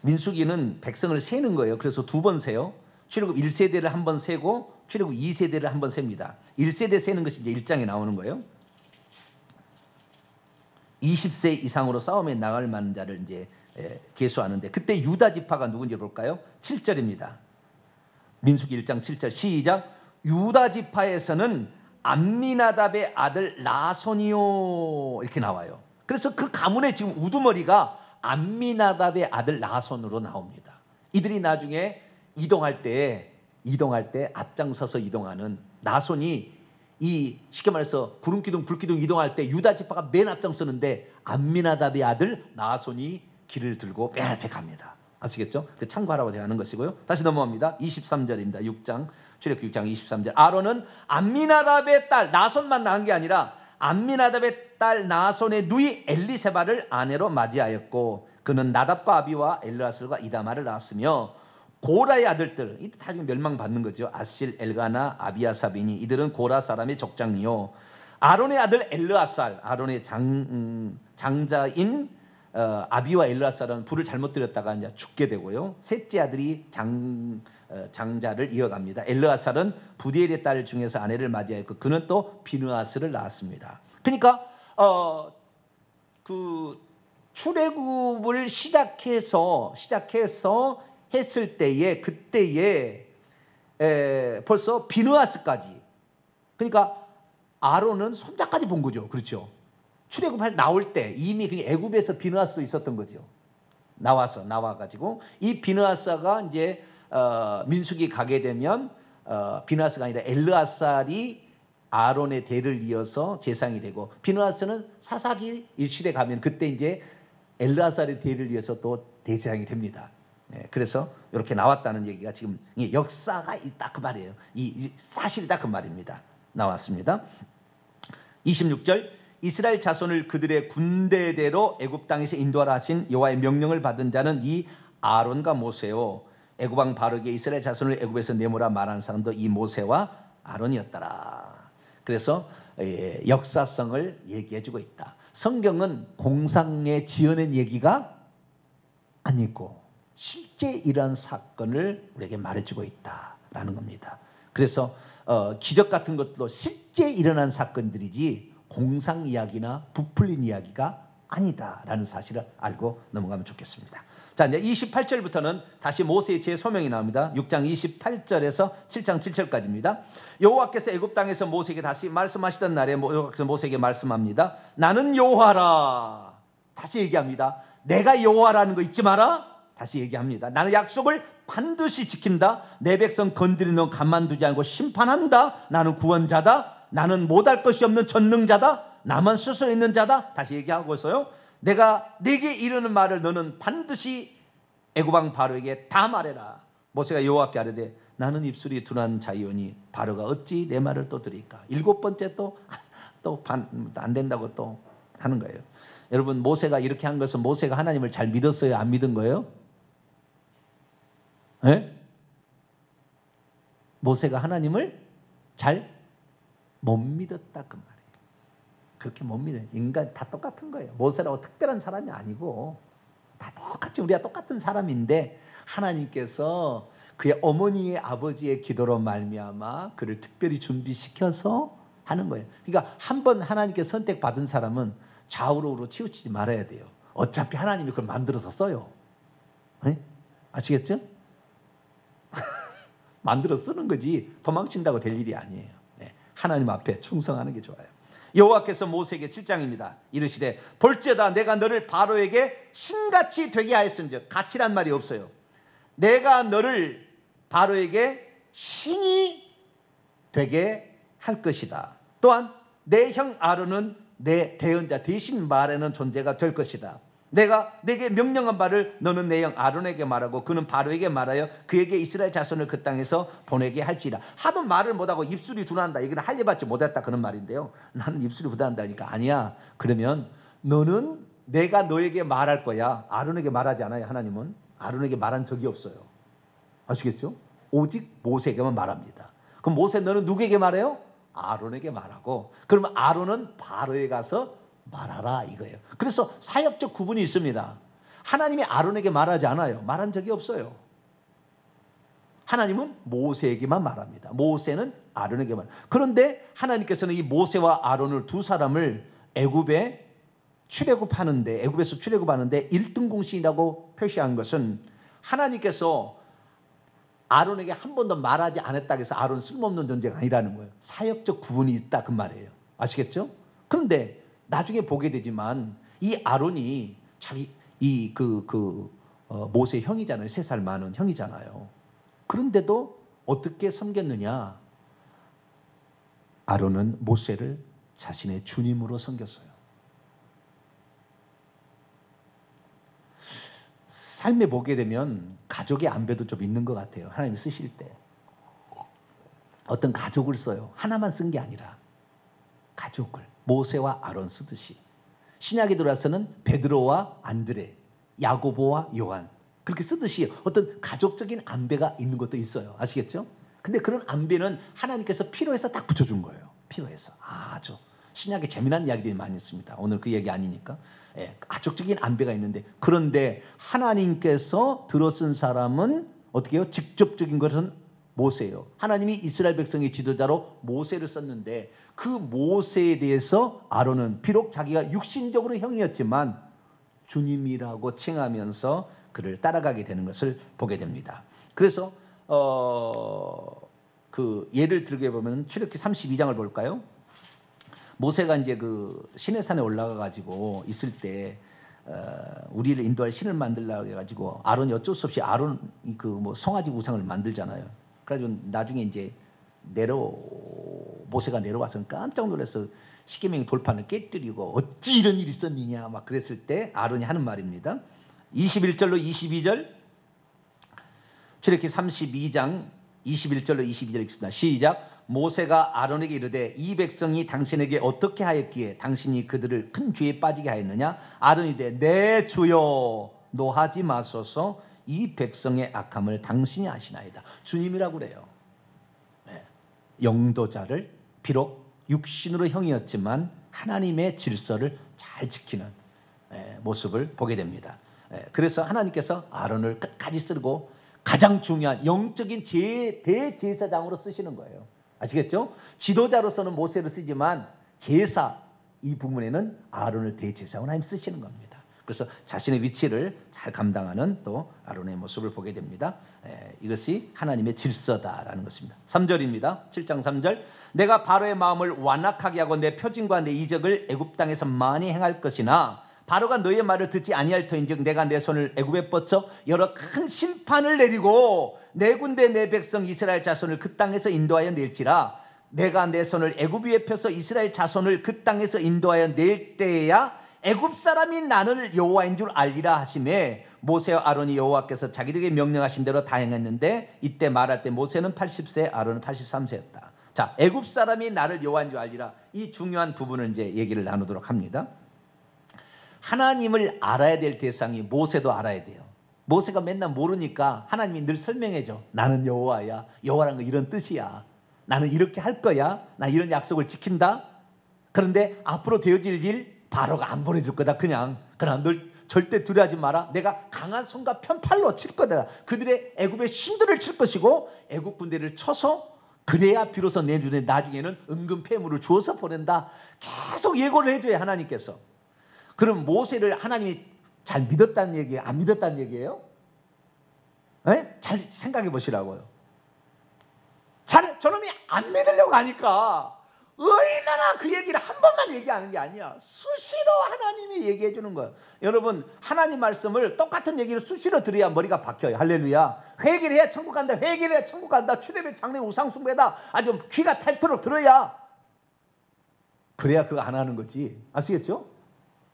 민수기는 백성을 세는 거예요. 그래서 두 번 세요. 출애굽 1세대를 한 번 세고 출애굽 2세대를 한 번 셉니다. 1세대 세는 것이 이제 1장에 나오는 거예요. 20세 이상으로 싸움에 나갈 만한 자를 이제 계수하는데, 그때 유다 지파가 누군지 볼까요? 7절입니다. 민수기 1장 7절 시작. 유다 지파에서는 암미나답의 아들 나손이요, 이렇게 나와요. 그래서 그 가문의 지금 우두머리가 암미나답의 아들 나손으로 나옵니다. 이들이 나중에 이동할 때 앞장서서 이동하는 나손이, 이 쉽게 말해서 구름기둥 불기둥 이동할 때 유다 지파가 맨 앞장서는데 암미나답의 아들 나손이 길을 들고 맨 앞에 갑니다. 아시겠죠? 그 참고하라고 제가 하는 것이고요. 다시 넘어갑니다. 23절입니다. 6장 출애굽기 6장 23절. 아론은 암미나답의 딸 나손만 낳은 게 아니라 암미나답의 딸 나손의 누이 엘리세바를 아내로 맞이하였고, 그는 나답과 아비와 엘르아슬과 이다마를 낳았으며, 고라의 아들들, 이들 다 멸망받는 거죠. 아실, 엘가나, 아비아사비니, 이들은 고라 사람의 족장이요. 아론의 아들 엘르아살, 아론의 장자인 아비와 엘르아살은 불을 잘못 들였다가 이제 죽게 되고요. 셋째 아들이 장자를 이어갑니다. 엘르아살은 부디엘의 딸 중에서 아내를 맞이하였고, 그는 또 비느하스를 낳았습니다. 그러니까 그 출애굽을 시작해서 했을 때에, 그때에 벌써 비느하스까지, 그러니까 아론은 손자까지 본 거죠. 그렇죠? 출애굽 나올 때 이미 애굽에서 비느하스도 있었던 거죠. 나와가지고 이 비느하스가 이제 민수기 가게 되면 비느하스가 아니라 엘르아살이 아론의 대를 이어서 제상이 되고, 비느하스는 사사기 시대 가면 그때 이제 엘르아살의 대를 이어서 또 대제사장이 됩니다. 그래서 이렇게 나왔다는 얘기가 지금 역사가 있다 그 말이에요. 이 사실이다 그 말입니다. 나왔습니다. 26절. 이스라엘 자손을 그들의 군대대로 애굽 땅에서 인도하라 하신 여호와의 명령을 받은 자는 이 아론과 모세요. 애굽 왕 바로에게 이스라엘 자손을 애굽에서 내모라 말한 사람도 이 모세와 아론이었더라. 그래서 역사성을 얘기해주고 있다. 성경은 공상에 지어낸 얘기가 아니고 실제 이런 사건을 우리에게 말해주고 있다라는 겁니다. 그래서 기적 같은 것도 실제 일어난 사건들이지 공상 이야기나 부풀린 이야기가 아니다라는 사실을 알고 넘어가면 좋겠습니다. 자, 이제 28절부터는 다시 모세의 재소명이 나옵니다. 6장 28절에서 7장 7절까지입니다. 여호와께서 애굽 땅에서 모세에게 다시 말씀하시던 날에 여호와께서 모세에게 말씀합니다. 나는 여호와라. 다시 얘기합니다. 내가 여호와라는 거 잊지 마라. 다시 얘기합니다. 나는 약속을 반드시 지킨다. 내 백성 건드리는 건 가만두지 않고 심판한다. 나는 구원자다. 나는 못할 것이 없는 전능자다. 나만 스스로 있는 자다. 다시 얘기하고 있어요. 내가 네게 이르는 말을 너는 반드시 애굽 왕 바로에게 다 말해라. 모세가 여호와께 아뢰되 나는 입술이 둔한 자이오니 바로가 어찌 내 말을 또 들을까. 7번째 또 안 된다고 또 하는 거예요. 여러분, 모세가 이렇게 한 것은 모세가 하나님을 잘 믿었어요? 안 믿은 거예요? 네? 모세가 하나님을 잘 못 믿었다 그 말이에요. 그렇게 못 믿어요. 인간 다 똑같은 거예요. 모세라고 특별한 사람이 아니고 다 똑같이 우리가 똑같은 사람인데, 하나님께서 그의 어머니의 아버지의 기도로 말미암아 그를 특별히 준비시켜서 하는 거예요. 그러니까 한번 하나님께 선택받은 사람은 좌우로 우로 치우치지 말아야 돼요. 어차피 하나님이 그걸 만들어서 써요. 네? 아시겠죠? 만들어 쓰는 거지 도망친다고 될 일이 아니에요. 네. 하나님 앞에 충성하는 게 좋아요. 여호와께서 모세에게 7장입니다. 이르시되 볼지어다 내가 너를 바로에게 신같이 되게 하였은즉, 같이란 말이 없어요. 내가 너를 바로에게 신이 되게 할 것이다. 또한 내 형 아론은 내 대언자 대신 말하는 존재가 될 것이다. 내가 내게 명령한 바를 너는 내 형 아론에게 말하고 그는 바로에게 말하여 그에게 이스라엘 자손을 그 땅에서 보내게 할지라. 하도 말을 못하고 입술이 둔한다, 이건 할례받지 못했다 그런 말인데요, 나는 입술이 둔한다니까 아니야. 그러면 너는 내가 너에게 말할 거야. 아론에게 말하지 않아요. 하나님은 아론에게 말한 적이 없어요. 아시겠죠? 오직 모세에게만 말합니다. 그럼 모세 너는 누구에게 말해요? 아론에게 말하고, 그러면 아론은 바로에 가서 말하라 이거예요. 그래서 사역적 구분이 있습니다. 하나님이 아론에게 말하지 않아요. 말한 적이 없어요. 하나님은 모세에게만 말합니다. 모세는 아론에게 말. 그런데 하나님께서는 이 모세와 아론을 두 사람을 애굽에 출애굽하는데, 애굽에서 출애굽하는데 1등 공신이라고 표시한 것은 하나님께서 아론에게 한 번도 말하지 않았다고 해서 아론 쓸모없는 존재가 아니라는 거예요. 사역적 구분이 있다 그 말이에요. 아시겠죠? 그런데 나중에 보게 되지만 이 아론이 자기 모세 형이잖아요. 3살 많은 형이잖아요. 그런데도 어떻게 섬겼느냐? 아론은 모세를 자신의 주님으로 섬겼어요. 삶에 보게 되면 가족의 안배도 좀 있는 것 같아요. 하나님이 쓰실 때 어떤 가족을 써요. 하나만 쓴 게 아니라 가족을, 모세와 아론 쓰듯이 신약에 들어와서는 베드로와 안드레, 야고보와 요한 그렇게 쓰듯이 어떤 가족적인 안배가 있는 것도 있어요. 아시겠죠? 근데 그런 안배는 하나님께서 필요해서 딱 붙여준 거예요. 필요해서. 아주 신약에 재미난 이야기들이 많이 있습니다. 오늘 그 얘기 아니니까. 가족적인 안배가 있는데, 그런데 하나님께서 들어쓴 사람은 어떻게 해요? 직접적인 것은 모세예요. 하나님이 이스라엘 백성의 지도자로 모세를 썼는데 그 모세에 대해서 아론은 비록 자기가 육신적으로 형이었지만 주님이라고 칭하면서 그를 따라가게 되는 것을 보게 됩니다. 그래서 그 예를 들게 보면 출애굽기 32장을 볼까요? 모세가 이제 그 시내산에 올라가 가지고 있을 때 우리를 인도할 신을 만들려고 해가지고 아론이 어쩔 수 없이 아론 그 뭐 송아지 우상을 만들잖아요. 그래가지고 나중에 이제 모세가 내려와서 깜짝 놀라서 십계명의 돌판을 깨뜨리고 어찌 이런 일이 있었느냐 막 그랬을 때 아론이 하는 말입니다. 21절로 22절, 출애굽기 32장 21절로 22절 읽습니다. 시작. 모세가 아론에게 이르되 이 백성이 당신에게 어떻게 하였기에 당신이 그들을 큰 죄에 빠지게 하였느냐? 아론이 이르되 내 주여 노하지 마소서, 이 백성의 악함을 당신이 아시나이다. 주님이라고 그래요. 영도자를 비록 육신으로 형이었지만 하나님의 질서를 잘 지키는 모습을 보게 됩니다. 그래서 하나님께서 아론을 끝까지 쓰고 가장 중요한 영적인 대제사장으로 쓰시는 거예요. 아시겠죠? 지도자로서는 모세를 쓰지만 제사 이 부분에는 아론을 대제사장으로 하나님 쓰시는 겁니다. 그래서 자신의 위치를 잘 감당하는 또 아론의 모습을 보게 됩니다. 이것이 하나님의 질서다라는 것입니다. 3절입니다. 7장 3절. 내가 바로의 마음을 완악하게 하고 내 표징과 내 이적을 애굽 땅에서 많이 행할 것이나 바로가 너의 말을 듣지 아니할 터인즉 내가 내 손을 애굽에 뻗쳐 여러 큰 심판을 내리고 내 군대 내 백성 이스라엘 자손을 그 땅에서 인도하여 낼지라. 내가 내 손을 애굽 위에 펴서 이스라엘 자손을 그 땅에서 인도하여 낼 때에야 애굽 사람이 나는 여호와인 줄 알리라 하시매 모세와 아론이 여호와께서 자기들에게 명령하신 대로 다 행했는데 이때 말할 때 모세는 80세 아론은 83세였다. 자, 애굽 사람이 나를 여호와인 줄 알리라. 이 중요한 부분을 이제 얘기를 나누도록 합니다. 하나님을 알아야 될 대상이 모세도 알아야 돼요. 모세가 맨날 모르니까 하나님이 늘 설명해 줘. 나는 여호와야. 여호와라는 거 이런 뜻이야. 나는 이렇게 할 거야. 나 이런 약속을 지킨다. 그런데 앞으로 되어질 일 바로가 안 보내줄 거다. 그러나 늘 절대 두려워하지 마라. 내가 강한 손과 편팔로 칠 거다. 그들의 애굽의 신들을 칠 것이고 애굽 군대를 쳐서 그래야 비로소 내 눈에 나중에는 은근 폐물을 주어서 보낸다. 계속 예고를 해줘야 하나님께서. 그럼 모세를 하나님이 잘 믿었다는 얘기예요? 안 믿었다는 얘기예요? 잘 생각해 보시라고요. 저놈이 안 믿으려고 하니까 얼마나 그 얘기를 한 번만 얘기하는 게 아니야. 수시로 하나님이 얘기해 주는 거예요. 여러분, 하나님 말씀을 똑같은 얘기를 수시로 들어야 머리가 박혀요. 할렐루야. 회개를 해야 천국 간다. 회개를 해야 천국 간다. 출애굽 장래 우상 숭배다. 아주 귀가 닳도록 들어야. 그래야 그거 안 하는 거지. 아시겠죠?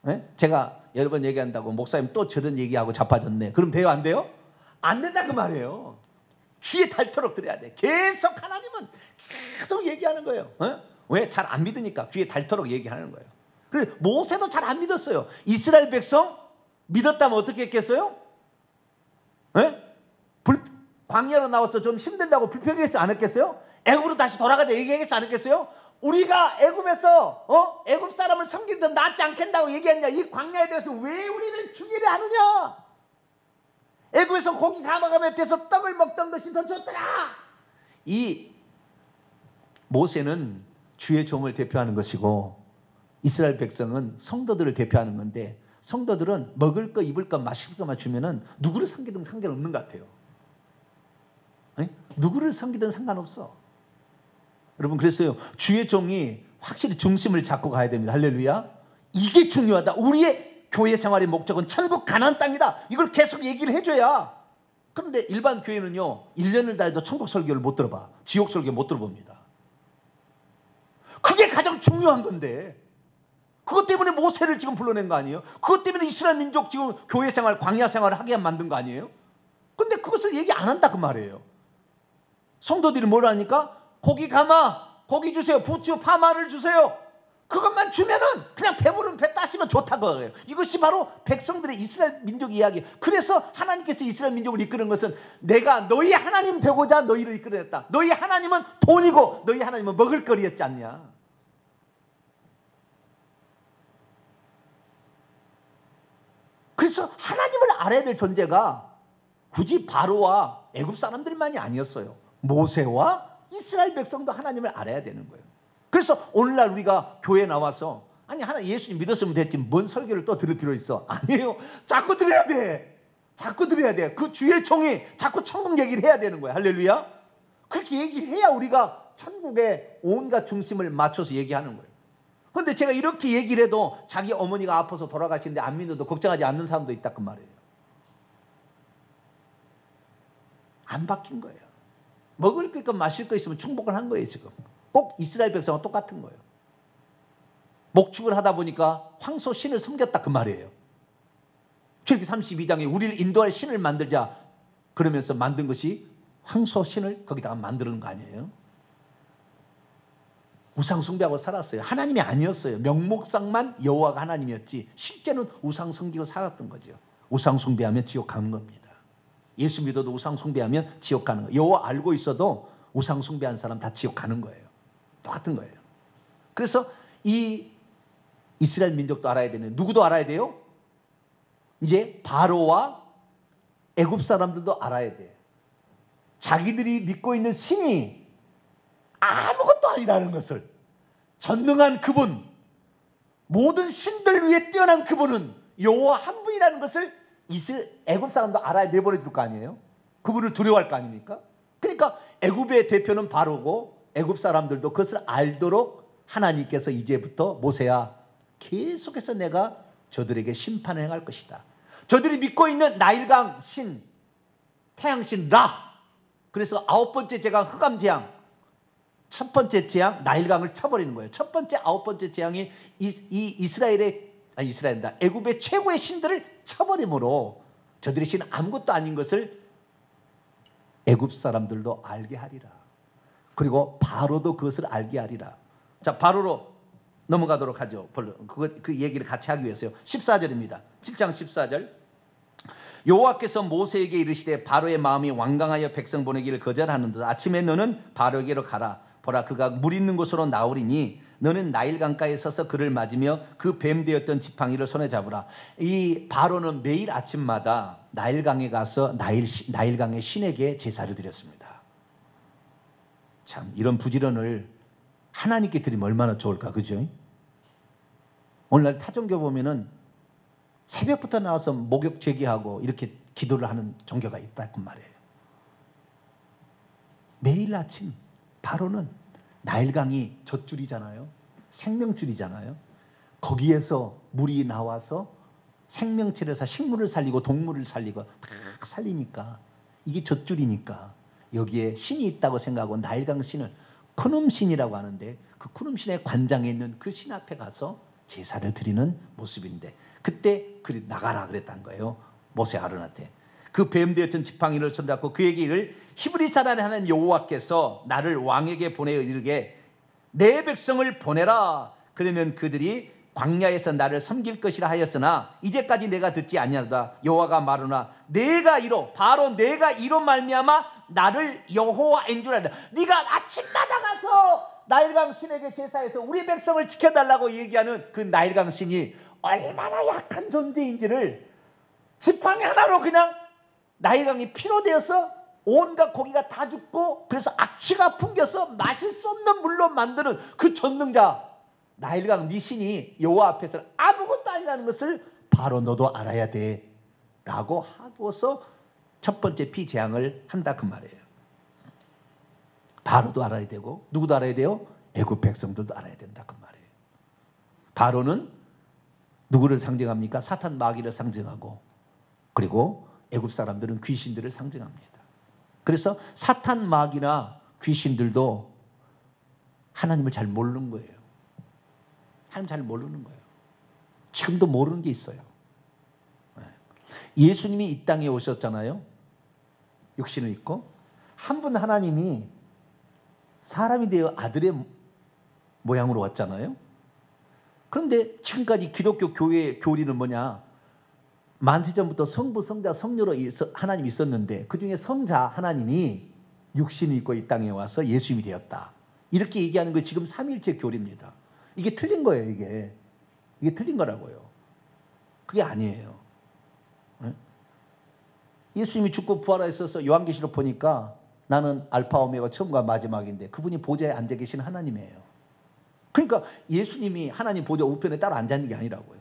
네? 제가 여러 번 얘기한다고 목사님 또 저런 얘기하고 자빠졌네. 그럼 돼요, 안 돼요? 안 된다 그 말이에요. 귀에 닳도록 들어야 돼. 계속 하나님은 계속 얘기하는 거예요. 왜? 잘 안 믿으니까 귀에 닳도록 얘기하는 거예요. 그래서 모세도 잘 안 믿었어요. 이스라엘 백성 믿었다면 어떻게 했겠어요? 광야로 나와서 좀 힘들다고 불평했지 않았겠어요? 애굽으로 다시 돌아가자 얘기했지 않았겠어요? 우리가 애굽에서 애굽 사람을 섬기든 낫지 않겠다고 얘기했냐? 이 광야에 대해서 왜 우리를 죽이려 하느냐? 애굽에서 고기 감아가며 돼서 떡을 먹던 것이 더 좋더라. 이 모세는 주의 종을 대표하는 것이고 이스라엘 백성은 성도들을 대표하는 건데, 성도들은 먹을 거 입을 거 마실 것만 주면은 누구를 섬기든 상관없는 것 같아요. 누구를 섬기든 상관없어. 여러분, 그랬어요. 주의 종이 확실히 중심을 잡고 가야 됩니다. 할렐루야. 이게 중요하다. 우리의 교회 생활의 목적은 천국 가나안 땅이다. 이걸 계속 얘기를 해줘야. 그런데 일반 교회는요, 1년을 다 해도 천국 설교를 못 들어봐. 지옥 설교 못 들어봅니다. 그게 가장 중요한 건데, 그것 때문에 모세를 지금 불러낸 거 아니에요? 그것 때문에 이스라엘 민족 지금 교회 생활, 광야 생활을 하게 만든 거 아니에요? 근데 그것을 얘기 안 한다 그 말이에요. 성도들이 뭘 하니까? 고기 감아, 고기 주세요, 부추, 파마를 주세요. 그것만 주면은 그냥 배부른 배 따시면 좋다고 해요. 이것이 바로 백성들의 이스라엘 민족 이야기예요. 그래서 하나님께서 이스라엘 민족을 이끄는 것은 내가 너희 하나님 되고자 너희를 이끌어냈다. 너희 하나님은 돈이고 너희 하나님은 먹을거리였지 않냐. 그래서 하나님을 알아야 될 존재가 굳이 바로와 애굽 사람들만이 아니었어요. 모세와 이스라엘 백성도 하나님을 알아야 되는 거예요. 그래서 오늘날 우리가 교회에 나와서 하나 예수님 믿었으면 됐지 뭔 설교를 또 들을 필요 있어? 아니에요. 자꾸 들어야 돼. 자꾸 들어야 돼. 그 주의 종이 자꾸 천국 얘기를 해야 되는 거야. 할렐루야. 그렇게 얘기해야 우리가 천국의 온갖 중심을 맞춰서 얘기하는 거예요. 그런데 제가 이렇게 얘기를 해도 자기 어머니가 아파서 돌아가시는데 안 믿어도 걱정하지 않는 사람도 있다 그 말이에요. 안 바뀐 거예요. 먹을 거 있고 마실 거 있으면 충복을 한 거예요. 지금 꼭 이스라엘 백성은 똑같은 거예요. 목축을 하다 보니까 황소 신을 섬겼다 그 말이에요. 출애굽기 32장에 우리를 인도할 신을 만들자 그러면서 만든 것이 황소 신을 거기다가 만드는 거 아니에요? 우상 숭배하고 살았어요. 하나님이 아니었어요. 명목상만 여호와가 하나님이었지 실제는 우상 섬기고 살았던 거죠. 우상 숭배하면 지옥 가는 겁니다. 예수 믿어도 우상 숭배하면 지옥 가는 거예요. 여호와 알고 있어도 우상 숭배한 사람 다 지옥 가는 거예요. 똑같은 거예요. 그래서 이 이스라엘 민족도 알아야 되는, 누구도 알아야 돼요? 이제 바로와 애굽 사람들도 알아야 돼. 자기들이 믿고 있는 신이 아무것도 아니라는 것을, 전능한 그분, 모든 신들 위에 뛰어난 그분은 여호와 한 분이라는 것을 애굽 사람도 알아야 내버려 둘 거 아니에요? 그분을 두려워할 거 아닙니까? 그러니까 애굽의 대표는 바로고 애굽 사람들도 그것을 알도록 하나님께서 이제부터 모세야 계속해서 내가 저들에게 심판을 행할 것이다. 저들이 믿고 있는 나일강 신, 태양신 라, 그래서 9번째 재앙 흑암재앙, 첫 번째 재앙 나일강을 쳐버리는 거예요. 첫 번째 9번째 재앙이 애굽의 최고의 신들을 쳐버림으로 저들의 신은 아무것도 아닌 것을 애굽 사람들도 알게 하리라. 그리고 바로도 그것을 알게 하리라. 자, 바로로 넘어가도록 하죠. 그 얘기를 같이 하기 위해서요. 14절입니다. 7장 14절. 여호와께서 모세에게 이르시되 바로의 마음이 완강하여 백성 보내기를 거절하는도다. 아침에 너는 바로에게로 가라. 보라, 그가 물 있는 곳으로 나오리니 너는 나일 강가에 서서 그를 맞으며 그 뱀 되었던 지팡이를 손에 잡으라. 이 바로는 매일 아침마다 나일강에 가서 나일강의 신에게 제사를 드렸습니다. 참, 이런 부지런을 하나님께 드리면 얼마나 좋을까, 그죠? 오늘날 타종교 보면은 새벽부터 나와서 목욕 제기하고 이렇게 기도를 하는 종교가 있다 그 말이에요. 매일 아침 바로는 나일강이 젖줄이잖아요. 생명줄이잖아요. 거기에서 물이 나와서 생명체를 식물을 살리고 동물을 살리고 다 살리니까 이게 젖줄이니까 여기에 신이 있다고 생각하고 나일강 신을 크눔 신이라고 하는데 그 크눔 신의 관장에 있는 그 신 앞에 가서 제사를 드리는 모습인데 그때 그리 나가라 그랬다는 거예요. 모세 아론한테. 그 뱀 되었던 지팡이를 손잡고 그에게 이를 히브리 사람의 하나님 여호와께서 나를 왕에게 보내어 이르게 내 백성을 보내라. 그러면 그들이 광야에서 나를 섬길 것이라 하였으나 이제까지 내가 듣지 아니하다. 여호와가 말하노라 내가 이로 바로 내가 이로 말미암아 나를 여호와인 줄 알라. 네가 아침마다 가서 나일강 신에게 제사해서 우리 백성을 지켜달라고 얘기하는 그 나일강 신이 얼마나 약한 존재인지를 지팡이 하나로 그냥 나일강이 피로 되어서 온갖 고기가 다 죽고 그래서 악취가 풍겨서 마실 수 없는 물로 만드는 그 전능자 나일강 네 신이 여호와 앞에서는 아무것도 아니라는 것을 바로 너도 알아야 돼 라고 하고서 첫 번째 피재앙을 한다 그 말이에요. 바로도 알아야 되고 누구도 알아야 돼요? 애굽 백성들도 알아야 된다 그 말이에요. 바로는 누구를 상징합니까? 사탄 마귀를 상징하고 그리고 애굽 사람들은 귀신들을 상징합니다. 그래서 사탄 마귀나 귀신들도 하나님을 잘 모르는 거예요. 하나님 잘 모르는 거예요. 지금도 모르는 게 있어요. 예수님이 이 땅에 오셨잖아요. 육신을 입고 한 분 하나님이 사람이 되어 아들의 모양으로 왔잖아요. 그런데 지금까지 기독교 교회의 교리는 뭐냐? 만세전부터 성부, 성자, 성녀로 하나님이 있었는데 그 중에 성자 하나님이 육신을 입고 이 땅에 와서 예수님이 되었다. 이렇게 얘기하는 게 지금 삼위일체 교리입니다. 이게 틀린 거예요. 이게 틀린 거라고요. 그게 아니에요. 예수님이 죽고 부활하셔서 요한계시록 보니까 나는 알파 오메가 처음과 마지막인데 그분이 보좌에 앉아 계신 하나님이에요. 그러니까 예수님이 하나님 보좌 우편에 따로 앉아 있는 게 아니라고요.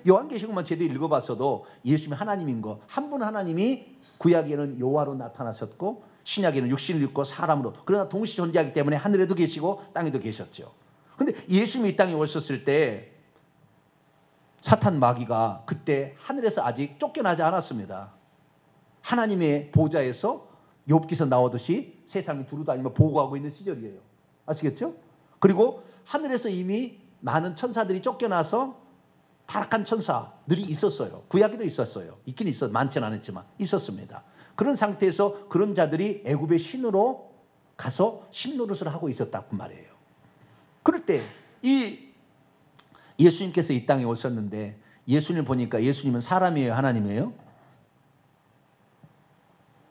요한계시록만 제대로 읽어봤어도 예수님이 하나님인 거 한 분 하나님이 구약에는 여호와로 나타나셨고 신약에는 육신을 입고 사람으로 그러나 동시 존재하기 때문에 하늘에도 계시고 땅에도 계셨죠. 근데 예수님이 이 땅에 오셨을 때 사탄 마귀가 그때 하늘에서 아직 쫓겨나지 않았습니다. 하나님의 보좌에서 욥기서 나오듯이 세상에 두루다니며 보호하고 있는 시절이에요. 아시겠죠? 그리고 하늘에서 이미 많은 천사들이 쫓겨나서 타락한 천사들이 있었어요. 구약에도 있었어요. 있긴 있었, 많지는 않았지만 있었습니다. 그런 상태에서 그런 자들이 애굽의 신으로 가서 신노릇을 하고 있었다고 말이에요. 그럴 때 이 예수님께서 이 땅에 오셨는데 예수님을 보니까 예수님은 사람이에요? 하나님이에요?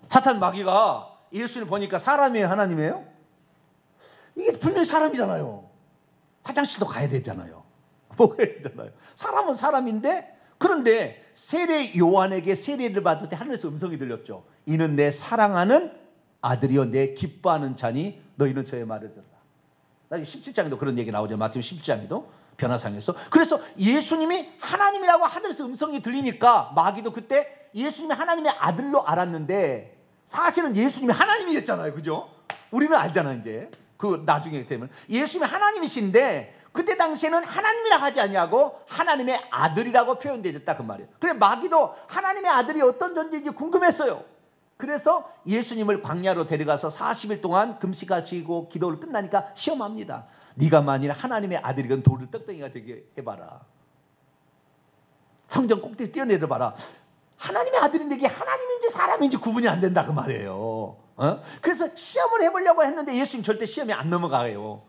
사탄 마귀가 예수님을 보니까 사람이에요? 하나님이에요? 이게 분명히 사람이잖아요. 화장실도 가야 되잖아요. 먹어야 되잖아요. 사람은 사람인데 그런데 세례 요한에게 세례를 받을 때 하늘에서 음성이 들렸죠. 이는 내 사랑하는 아들이요 내 기뻐하는 자니 너희는 저의 말을 들으라. 17장에도 그런 얘기 나오죠. 마태복음 17장에도 변화상에서. 그래서 예수님이 하나님이라고 하늘에서 음성이 들리니까 마귀도 그때 예수님이 하나님의 아들로 알았는데 사실은 예수님이 하나님이었잖아요. 그죠? 우리는 알잖아요. 이제 그 나중에 되면 예수님이 하나님이신데 그때 당시에는 하나님이라 하지 아니하고 하나님의 아들이라고 표현되었다 그 말이에요. 그래 마귀도 하나님의 아들이 어떤 존재인지 궁금했어요. 그래서 예수님을 광야로 데려가서 40일 동안 금식하시고 기도를 끝나니까 시험합니다. 네가 만일 하나님의 아들이건 돌을 떡덩이가 되게 해봐라. 성전 꼭대기 뛰어내려봐라. 하나님의 아들인데 이게 하나님인지 사람인지 구분이 안 된다 그 말이에요. 그래서 시험을 해보려고 했는데 예수님 절대 시험에 안 넘어가요.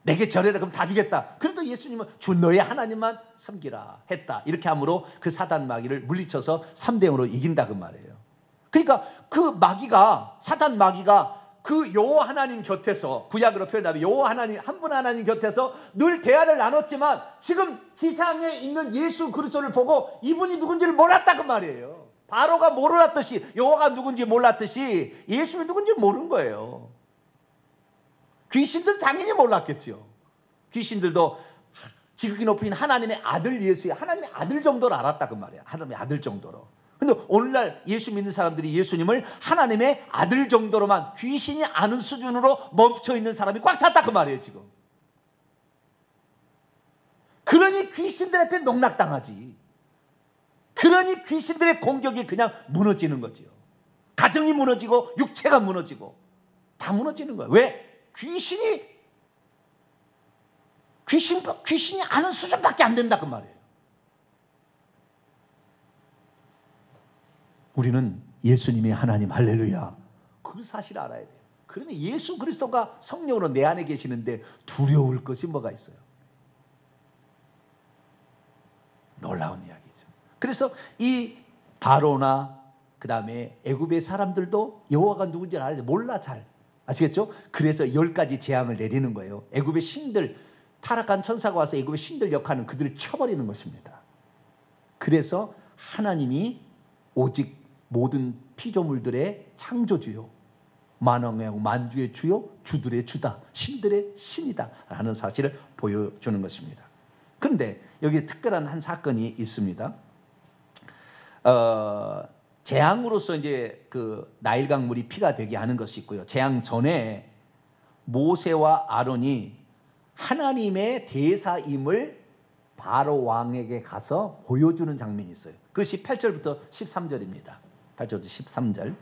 내게 절해라 그럼 다 주겠다. 그래도 예수님은 주 너의 하나님만 섬기라 했다. 이렇게 함으로 그 사단 마귀를 물리쳐서 3대0으로 이긴다 그 말이에요. 그러니까 그 마귀가 사단 마귀가 그 여호와 하나님 곁에서 구약으로 표현하면 여호와 하나님 한 분 하나님 곁에서 늘 대화를 나눴지만 지금 지상에 있는 예수 그리스도를 보고 이분이 누군지를 몰랐다 그 말이에요. 바로가 몰랐듯이 여호와가 누군지 몰랐듯이 예수님이 누군지 모르는 거예요. 귀신들 당연히 몰랐겠죠. 귀신들도 지극히 높인 하나님의 아들 예수의 하나님의 아들 정도로 알았다 그 말이에요. 하나님의 아들 정도로. 근데 오늘날 예수 믿는 사람들이 예수님을 하나님의 아들 정도로만, 귀신이 아는 수준으로 멈춰 있는 사람이 꽉 찼다 그 말이에요 지금. 그러니 귀신들한테 농락당하지. 그러니 귀신들의 공격이 그냥 무너지는 거지요. 가정이 무너지고 육체가 무너지고 다 무너지는 거예요. 왜? 귀신이 아는 수준밖에 안 된다 그 말이에요. 우리는 예수님이 하나님, 할렐루야, 그 사실을 알아야 돼요. 그러면 예수 그리스도가 성령으로 내 안에 계시는데 두려울 것이 뭐가 있어요? 놀라운 이야기죠. 그래서 이 바로나 그 다음에 애굽의 사람들도 여호와가 누군지 알지 몰라 잘. 아시겠죠? 그래서 10가지 재앙을 내리는 거예요. 애굽의 신들, 타락한 천사가 와서 애굽의 신들 역할은 그들을 쳐버리는 것입니다. 그래서 하나님이 오직 모든 피조물들의 창조주요, 만왕의 만주의 주요, 주들의 주다, 신들의 신이다 라는 사실을 보여주는 것입니다. 그런데 여기 특별한 한 사건이 있습니다. 재앙으로서 이제 그 나일강 물이 피가 되게 하는 것이 있고요. 재앙 전에 모세와 아론이 하나님의 대사임을 바로 왕에게 가서 보여주는 장면이 있어요. 그것이 8절부터 13절입니다. 8절부터 13절.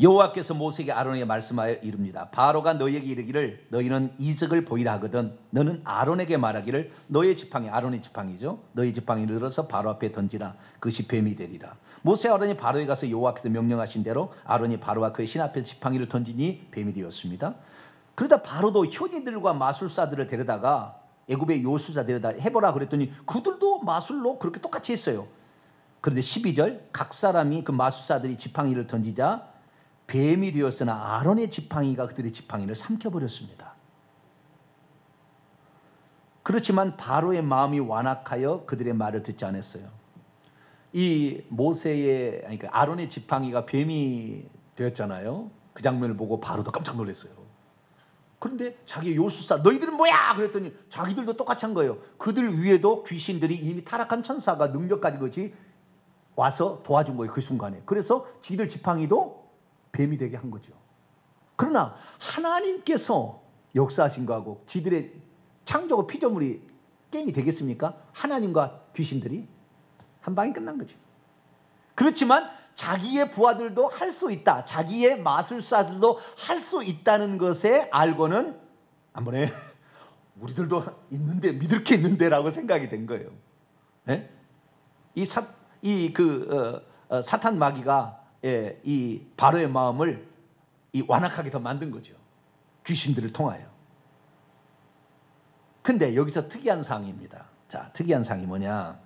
여호와께서 모세에게 아론에게 말씀하여 이릅니다. 바로가 너희에게 이르기를 너희는 이적을 보이라 하거든 너는 아론에게 말하기를 너의 지팡이, 아론의 지팡이죠, 너의 지팡이를 들어서 바로 앞에 던지라. 그것이 뱀이 되리라. 모세와 아론이 바로에 가서 여호와께서 명령하신 대로 아론이 바로와 그의 신 앞에 지팡이를 던지니 뱀이 되었습니다. 그러다 바로도 현이들과 마술사들을 데려다가 애굽의 요술사 데려다 해보라 그랬더니 그들도 마술로 그렇게 똑같이 했어요. 그런데 12절, 각 사람이 그 마술사들이 지팡이를 던지자 뱀이 되었으나 아론의 지팡이가 그들의 지팡이를 삼켜버렸습니다. 그렇지만 바로의 마음이 완악하여 그들의 말을 듣지 않았어요. 이 모세의, 그러니까 아론의 지팡이가 뱀이 되었잖아요. 그 장면을 보고 바로도 깜짝 놀랐어요. 그런데 자기 요술사 너희들은 뭐야 그랬더니 자기들도 똑같이 한 거예요. 그들 위에도 귀신들이 이미 타락한 천사가 능력 가진 것이 와서 도와준 거예요 그 순간에. 그래서 지들 지팡이도 뱀이 되게 한 거죠. 그러나 하나님께서 역사하신 거하고 지들의 창조고 피조물이 게임이 되겠습니까? 하나님과 귀신들이 한 방에 끝난 거죠. 그렇지만 자기의 부하들도 할 수 있다, 자기의 마술사들도 할 수 있다는 것에 알고는 한 번에 우리들도 있는데, 믿을 게 있는데 라고 생각이 된 거예요. 네? 사탄 마귀가 이 바로의 마음을 완악하게 더 만든 거죠. 귀신들을 통하여. 근데 여기서 특이한 사항입니다. 자, 특이한 사항이 뭐냐?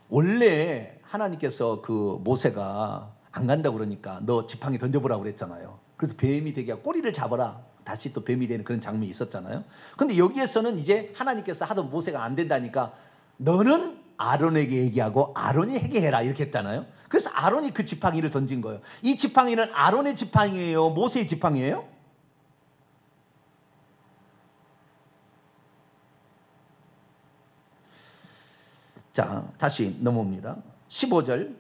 원래 하나님께서 그 모세가 안 간다고 그러니까 너 지팡이 던져보라고 그랬잖아요. 그래서 뱀이 되게 꼬리를 잡아라. 다시 또 뱀이 되는 그런 장면이 있었잖아요. 근데 여기에서는 이제 하나님께서 하던 모세가 안 된다니까 너는 아론에게 얘기하고 아론이 회개해라 이렇게 했잖아요. 그래서 아론이 그 지팡이를 던진 거예요. 이 지팡이는 아론의 지팡이예요? 모세의 지팡이예요? 자, 다시 넘어옵니다. 15절.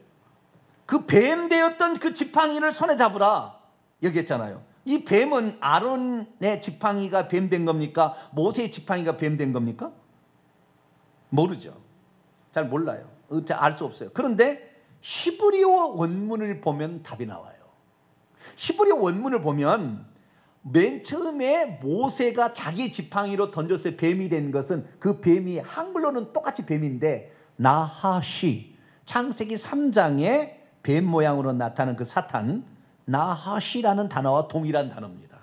그 뱀 되었던 그 지팡이를 손에 잡으라. 여기 했잖아요. 이 뱀은 아론의 지팡이가 뱀 된 겁니까? 모세의 지팡이가 뱀 된 겁니까? 모르죠. 잘 몰라요. 알 수 없어요. 그런데 히브리어 원문을 보면 답이 나와요. 히브리어 원문을 보면 맨 처음에 모세가 자기 지팡이로 던졌을 뱀이 된 것은 그 뱀이 한글로는 똑같이 뱀인데 나하시, 창세기 3장에 뱀 모양으로 나타나는 그 사탄 나하시라는 단어와 동일한 단어입니다.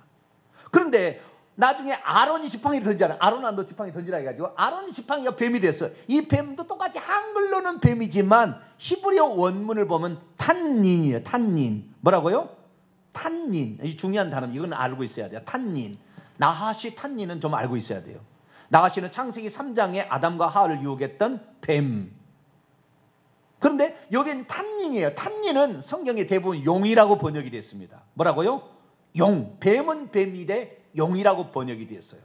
그런데 나중에 아론이 지팡이를 던지잖아요. 아론아 너 지팡이 던지라 해가지고 아론이 지팡이가 뱀이 됐어요. 이 뱀도 똑같이 한글로는 뱀이지만 히브리어 원문을 보면 탄닌이에요. 탄닌. 뭐라고요? 탄닌. 이 중요한 단어. 이건 알고 있어야 돼요. 탄닌. 나하시 탄닌은 좀 알고 있어야 돼요. 나하시는 창세기 3장에 아담과 하와를 유혹했던 뱀. 그런데 여기는 탄닌이에요. 탄닌은 성경에 대부분 용이라고 번역이 됐습니다. 뭐라고요? 용. 뱀은 뱀이 돼 용이라고 번역이 됐어요.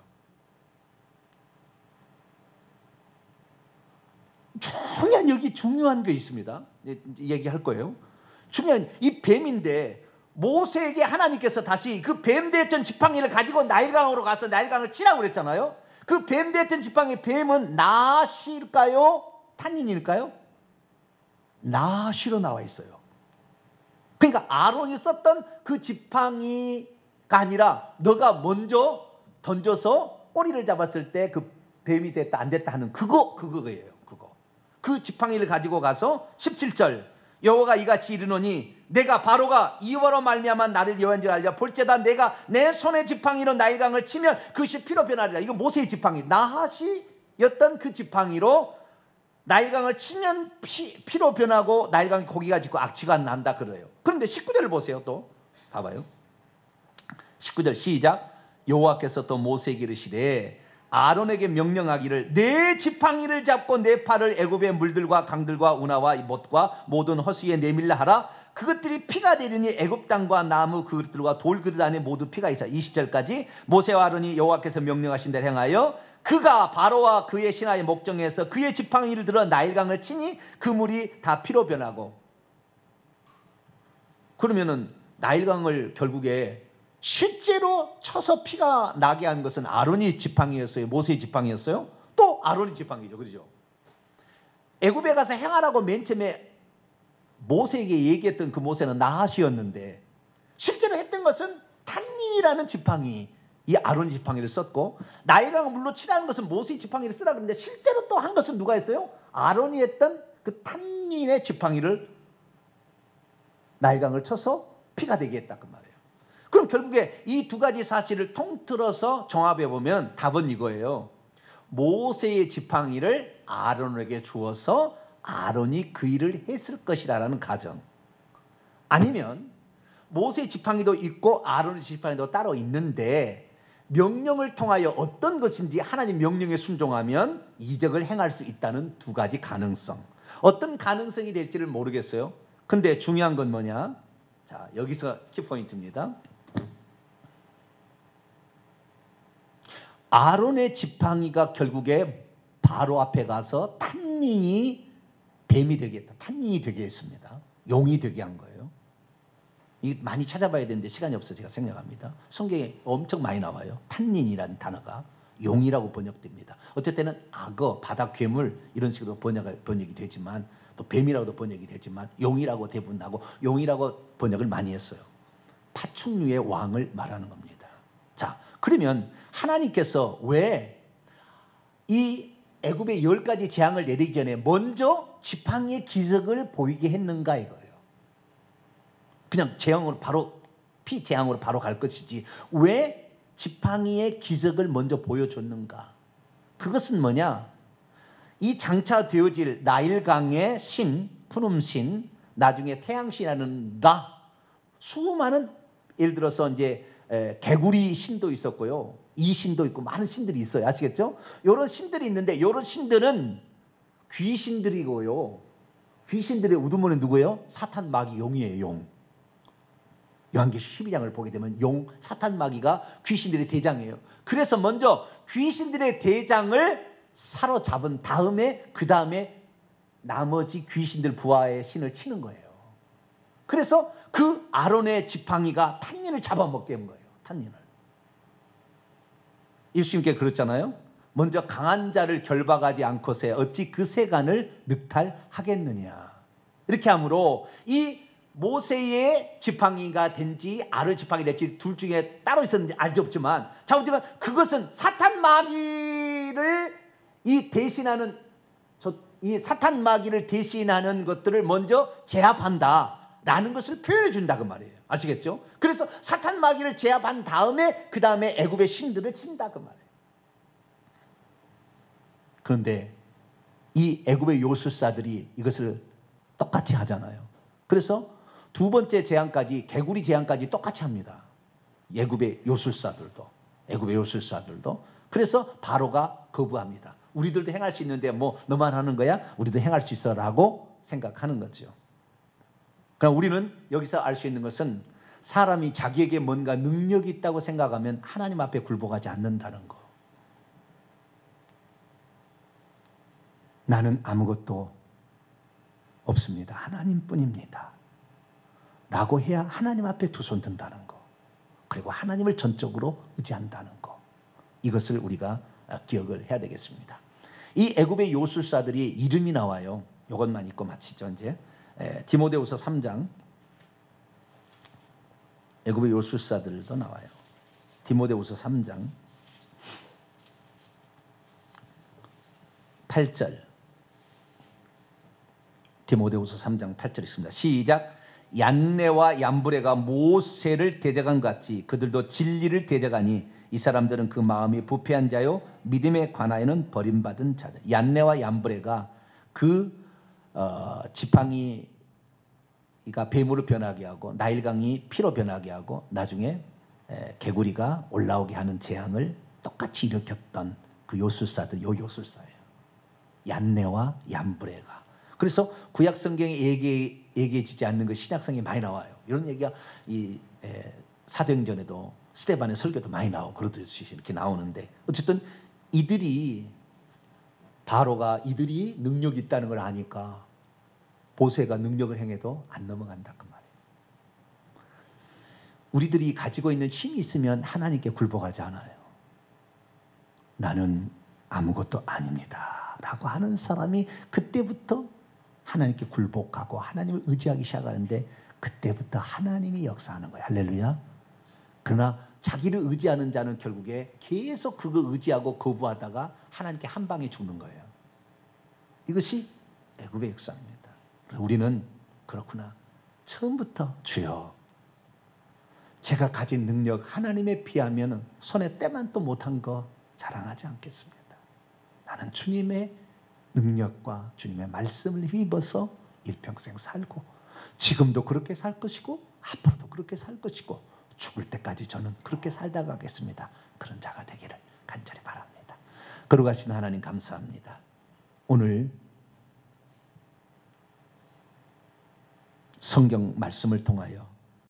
중요한 여기 중요한 게 있습니다. 얘기할 거예요. 중요한 이 뱀인데 모세에게 하나님께서 다시 그 뱀 됐던 지팡이를 가지고 나일강으로 가서 나일강을 치라고 그랬잖아요. 그 뱀 됐던 지팡이, 뱀은 낫일까요? 탄닌일까요? 낫이로 나와 있어요. 그러니까 아론이 썼던 그 지팡이가 아니라 너가 먼저 던져서 꼬리를 잡았을 때 그 뱀이 됐다 안 됐다 하는 그거예요. 그 지팡이를 가지고 가서 17절 여호와가 이같이 이르노니 내가 바로가 이와로 말미암아 나를 여호와인 줄 알자. 볼지어다 내가 내 손의 지팡이로 나일강을 치면 그것이 피로 변하리라. 이거 모세의 지팡이, 나핫이었던 그 지팡이로 나일강을 치면 피로 변하고 나일강이 고기가 짖고 악취가 난다 그래요. 그런데 19절을 보세요. 또 봐봐요. 19절 시작. 여호와께서 또 모세에게 이르시되 아론에게 명령하기를 내 지팡이를 잡고 내 팔을 애굽의 물들과 강들과 운하와 못과 모든 허수에 내밀라 하라. 그것들이 피가 되리니 애굽 땅과 나무 그릇들과 돌 그릇 안에 모두 피가 있어. 20절까지 모세와 아론이 여호와께서 명령하신 대로 행하여 그가 바로와 그의 신하의 목정에서 그의 지팡이를 들어 나일강을 치니 그 물이 다 피로 변하고. 그러면은 나일강을 결국에 실제로 쳐서 피가 나게 한 것은 아론이 지팡이였어요? 모세의 지팡이였어요? 또 아론의 지팡이죠. 그렇죠? 애굽에 가서 행하라고 맨 처음에 모세에게 얘기했던 그 모세는 나핫이었는데 실제로 했던 것은 탄닌이라는 지팡이, 이 아론 지팡이를 썼고 나일강을 물로 치라는 것은 모세의 지팡이를 쓰라 그랬는데 실제로 또 한 것은 누가 했어요? 아론이 했던 그 탄닌의 지팡이를 나일강을 쳐서 피가 되게 했다 그 말이에요. 그럼 결국에 이 두 가지 사실을 통틀어서 종합해 보면 답은 이거예요. 모세의 지팡이를 아론에게 주어서 아론이 그 일을 했을 것이라는 가정. 아니면 모세의 지팡이도 있고 아론의 지팡이도 따로 있는데 명령을 통하여 어떤 것인지 하나님 명령에 순종하면 이적을 행할 수 있다는 두 가지 가능성. 어떤 가능성이 될지를 모르겠어요. 근데 중요한 건 뭐냐? 자, 여기서 키포인트입니다. 아론의 지팡이가 결국에 바로 앞에 가서 탄닌이 뱀이 되겠다. 탄닌이 되게 했습니다. 용이 되게 한 거예요. 이 많이 찾아봐야 되는데 시간이 없어 제가 생략합니다. 성경에 엄청 많이 나와요. 탄닌이라는 단어가 용이라고 번역됩니다. 어쩔 때는 악어, 바다 괴물 이런 식으로 번역이 되지만 또 뱀이라고도 번역이 되지만 용이라고 대부분 나고 용이라고 번역을 많이 했어요. 파충류의 왕을 말하는 겁니다. 자, 그러면 하나님께서 왜 이 애굽의 10가지 재앙을 내리기 전에 먼저 지팡이의 기적을 보이게 했는가 이거예요. 그냥 재앙으로 바로 피 재앙으로 바로 갈 것이지 왜 지팡이의 기적을 먼저 보여줬는가? 그것은 뭐냐? 이 장차 되어질 나일강의 신, 푸름신, 나중에 태양신이라는 라, 수많은 예를 들어서 이제 개구리 신도 있었고요. 이 신도 있고 많은 신들이 있어요. 아시겠죠? 이런 신들이 있는데 이런 신들은 귀신들이고요. 귀신들의 우두머리는 누구예요? 사탄, 마귀, 용이에요. 용. 요한계시록 12장을 보게 되면 용, 사탄, 마귀가 귀신들의 대장이에요. 그래서 먼저 귀신들의 대장을 사로잡은 다음에 그 다음에 나머지 귀신들 부하의 신을 치는 거예요. 그래서 그 아론의 지팡이가 탄닌을 잡아먹게 한 거예요. 탄닌을. 예수님께 그랬잖아요. 먼저 강한 자를 결박하지 않고서 어찌 그 세간을 늑탈하겠느냐. 이렇게 함으로 이 모세의 지팡이가 된지 아론 지팡이 될지 둘 중에 따로 있었는지 알지 없지만 자, 어쨌든 그것은 사탄 마귀를 대신하는 이 사탄 마귀를 대신하는 것들을 먼저 제압한다라는 것을 표현해 준다 그 말이에요. 아시겠죠? 그래서 사탄 마귀를 제압한 다음에 그 다음에 애굽의 신들을 친다 그 말이에요. 그런데 이 애굽의 요술사들이 이것을 똑같이 하잖아요. 그래서 두 번째 재앙까지 개구리 재앙까지 똑같이 합니다. 애굽의 요술사들도. 그래서 바로가 거부합니다. 우리들도 행할 수 있는데 뭐 너만 하는 거야? 우리도 행할 수 있어라고 생각하는 거죠. 그럼 우리는 여기서 알 수 있는 것은 사람이 자기에게 뭔가 능력이 있다고 생각하면 하나님 앞에 굴복하지 않는다는 거. 나는 아무것도 없습니다. 하나님뿐입니다. 라고 해야 하나님 앞에 두 손 든다는 거. 그리고 하나님을 전적으로 의지한다는 거. 이것을 우리가 기억을 해야 되겠습니다. 이 애굽의 요술사들이 이름이 나와요. 이것만 읽고 마치죠. 이제 디모데후서 3장 애굽의 요술사들도 나와요. 디모데후서 3장 8절. 디모데후서 3장 8절 있습니다. 시작. 얀네와 얀브레가 모세를 대적한 것 같이 그들도 진리를 대적하니 이 사람들은 그 마음이 부패한 자요 믿음에 관하여는 버림받은 자들. 얀네와 얀브레가 그 지팡이가 뱀으로 변하게 하고 나일강이 피로 변하게 하고 나중에 개구리가 올라오게 하는 재앙을 똑같이 일으켰던 그 요술사들, 요 요술사예요. 얀네와 얀브레가. 그래서 구약 성경에 얘기해 주지 않는 그 신약성에 많이 나와요. 이런 얘기가 이 사도행전에도 스데반의 설교도 많이 나오고 그러듯이 이렇게 나오는데, 어쨌든 바로가 이들이 능력이 있다는 걸 아니까 모세가 능력을 행해도 안 넘어간다 그 말이에요. 우리들이 가지고 있는 힘이 있으면 하나님께 굴복하지 않아요. 나는 아무것도 아닙니다 라고 하는 사람이 그때부터 하나님께 굴복하고 하나님을 의지하기 시작하는데, 그때부터 하나님이 역사하는 거예요. 할렐루야. 그러나 자기를 의지하는 자는 결국에 계속 그거 의지하고 거부하다가 하나님께 한 방에 죽는 거예요. 이것이 애굽의 역사입니다. 우리는 그렇구나. 처음부터 주여, 제가 가진 능력 하나님에 비하면 손에 때만 또 못한 거 자랑하지 않겠습니다. 나는 주님의 능력과 주님의 말씀을 힘입어서 일평생 살고 지금도 그렇게 살 것이고 앞으로도 그렇게 살 것이고 죽을 때까지 저는 그렇게 살다 가겠습니다. 그런 자가 되기를 간절히 바랍니다. 거룩하신 하나님 감사합니다. 오늘 성경 말씀을 통하여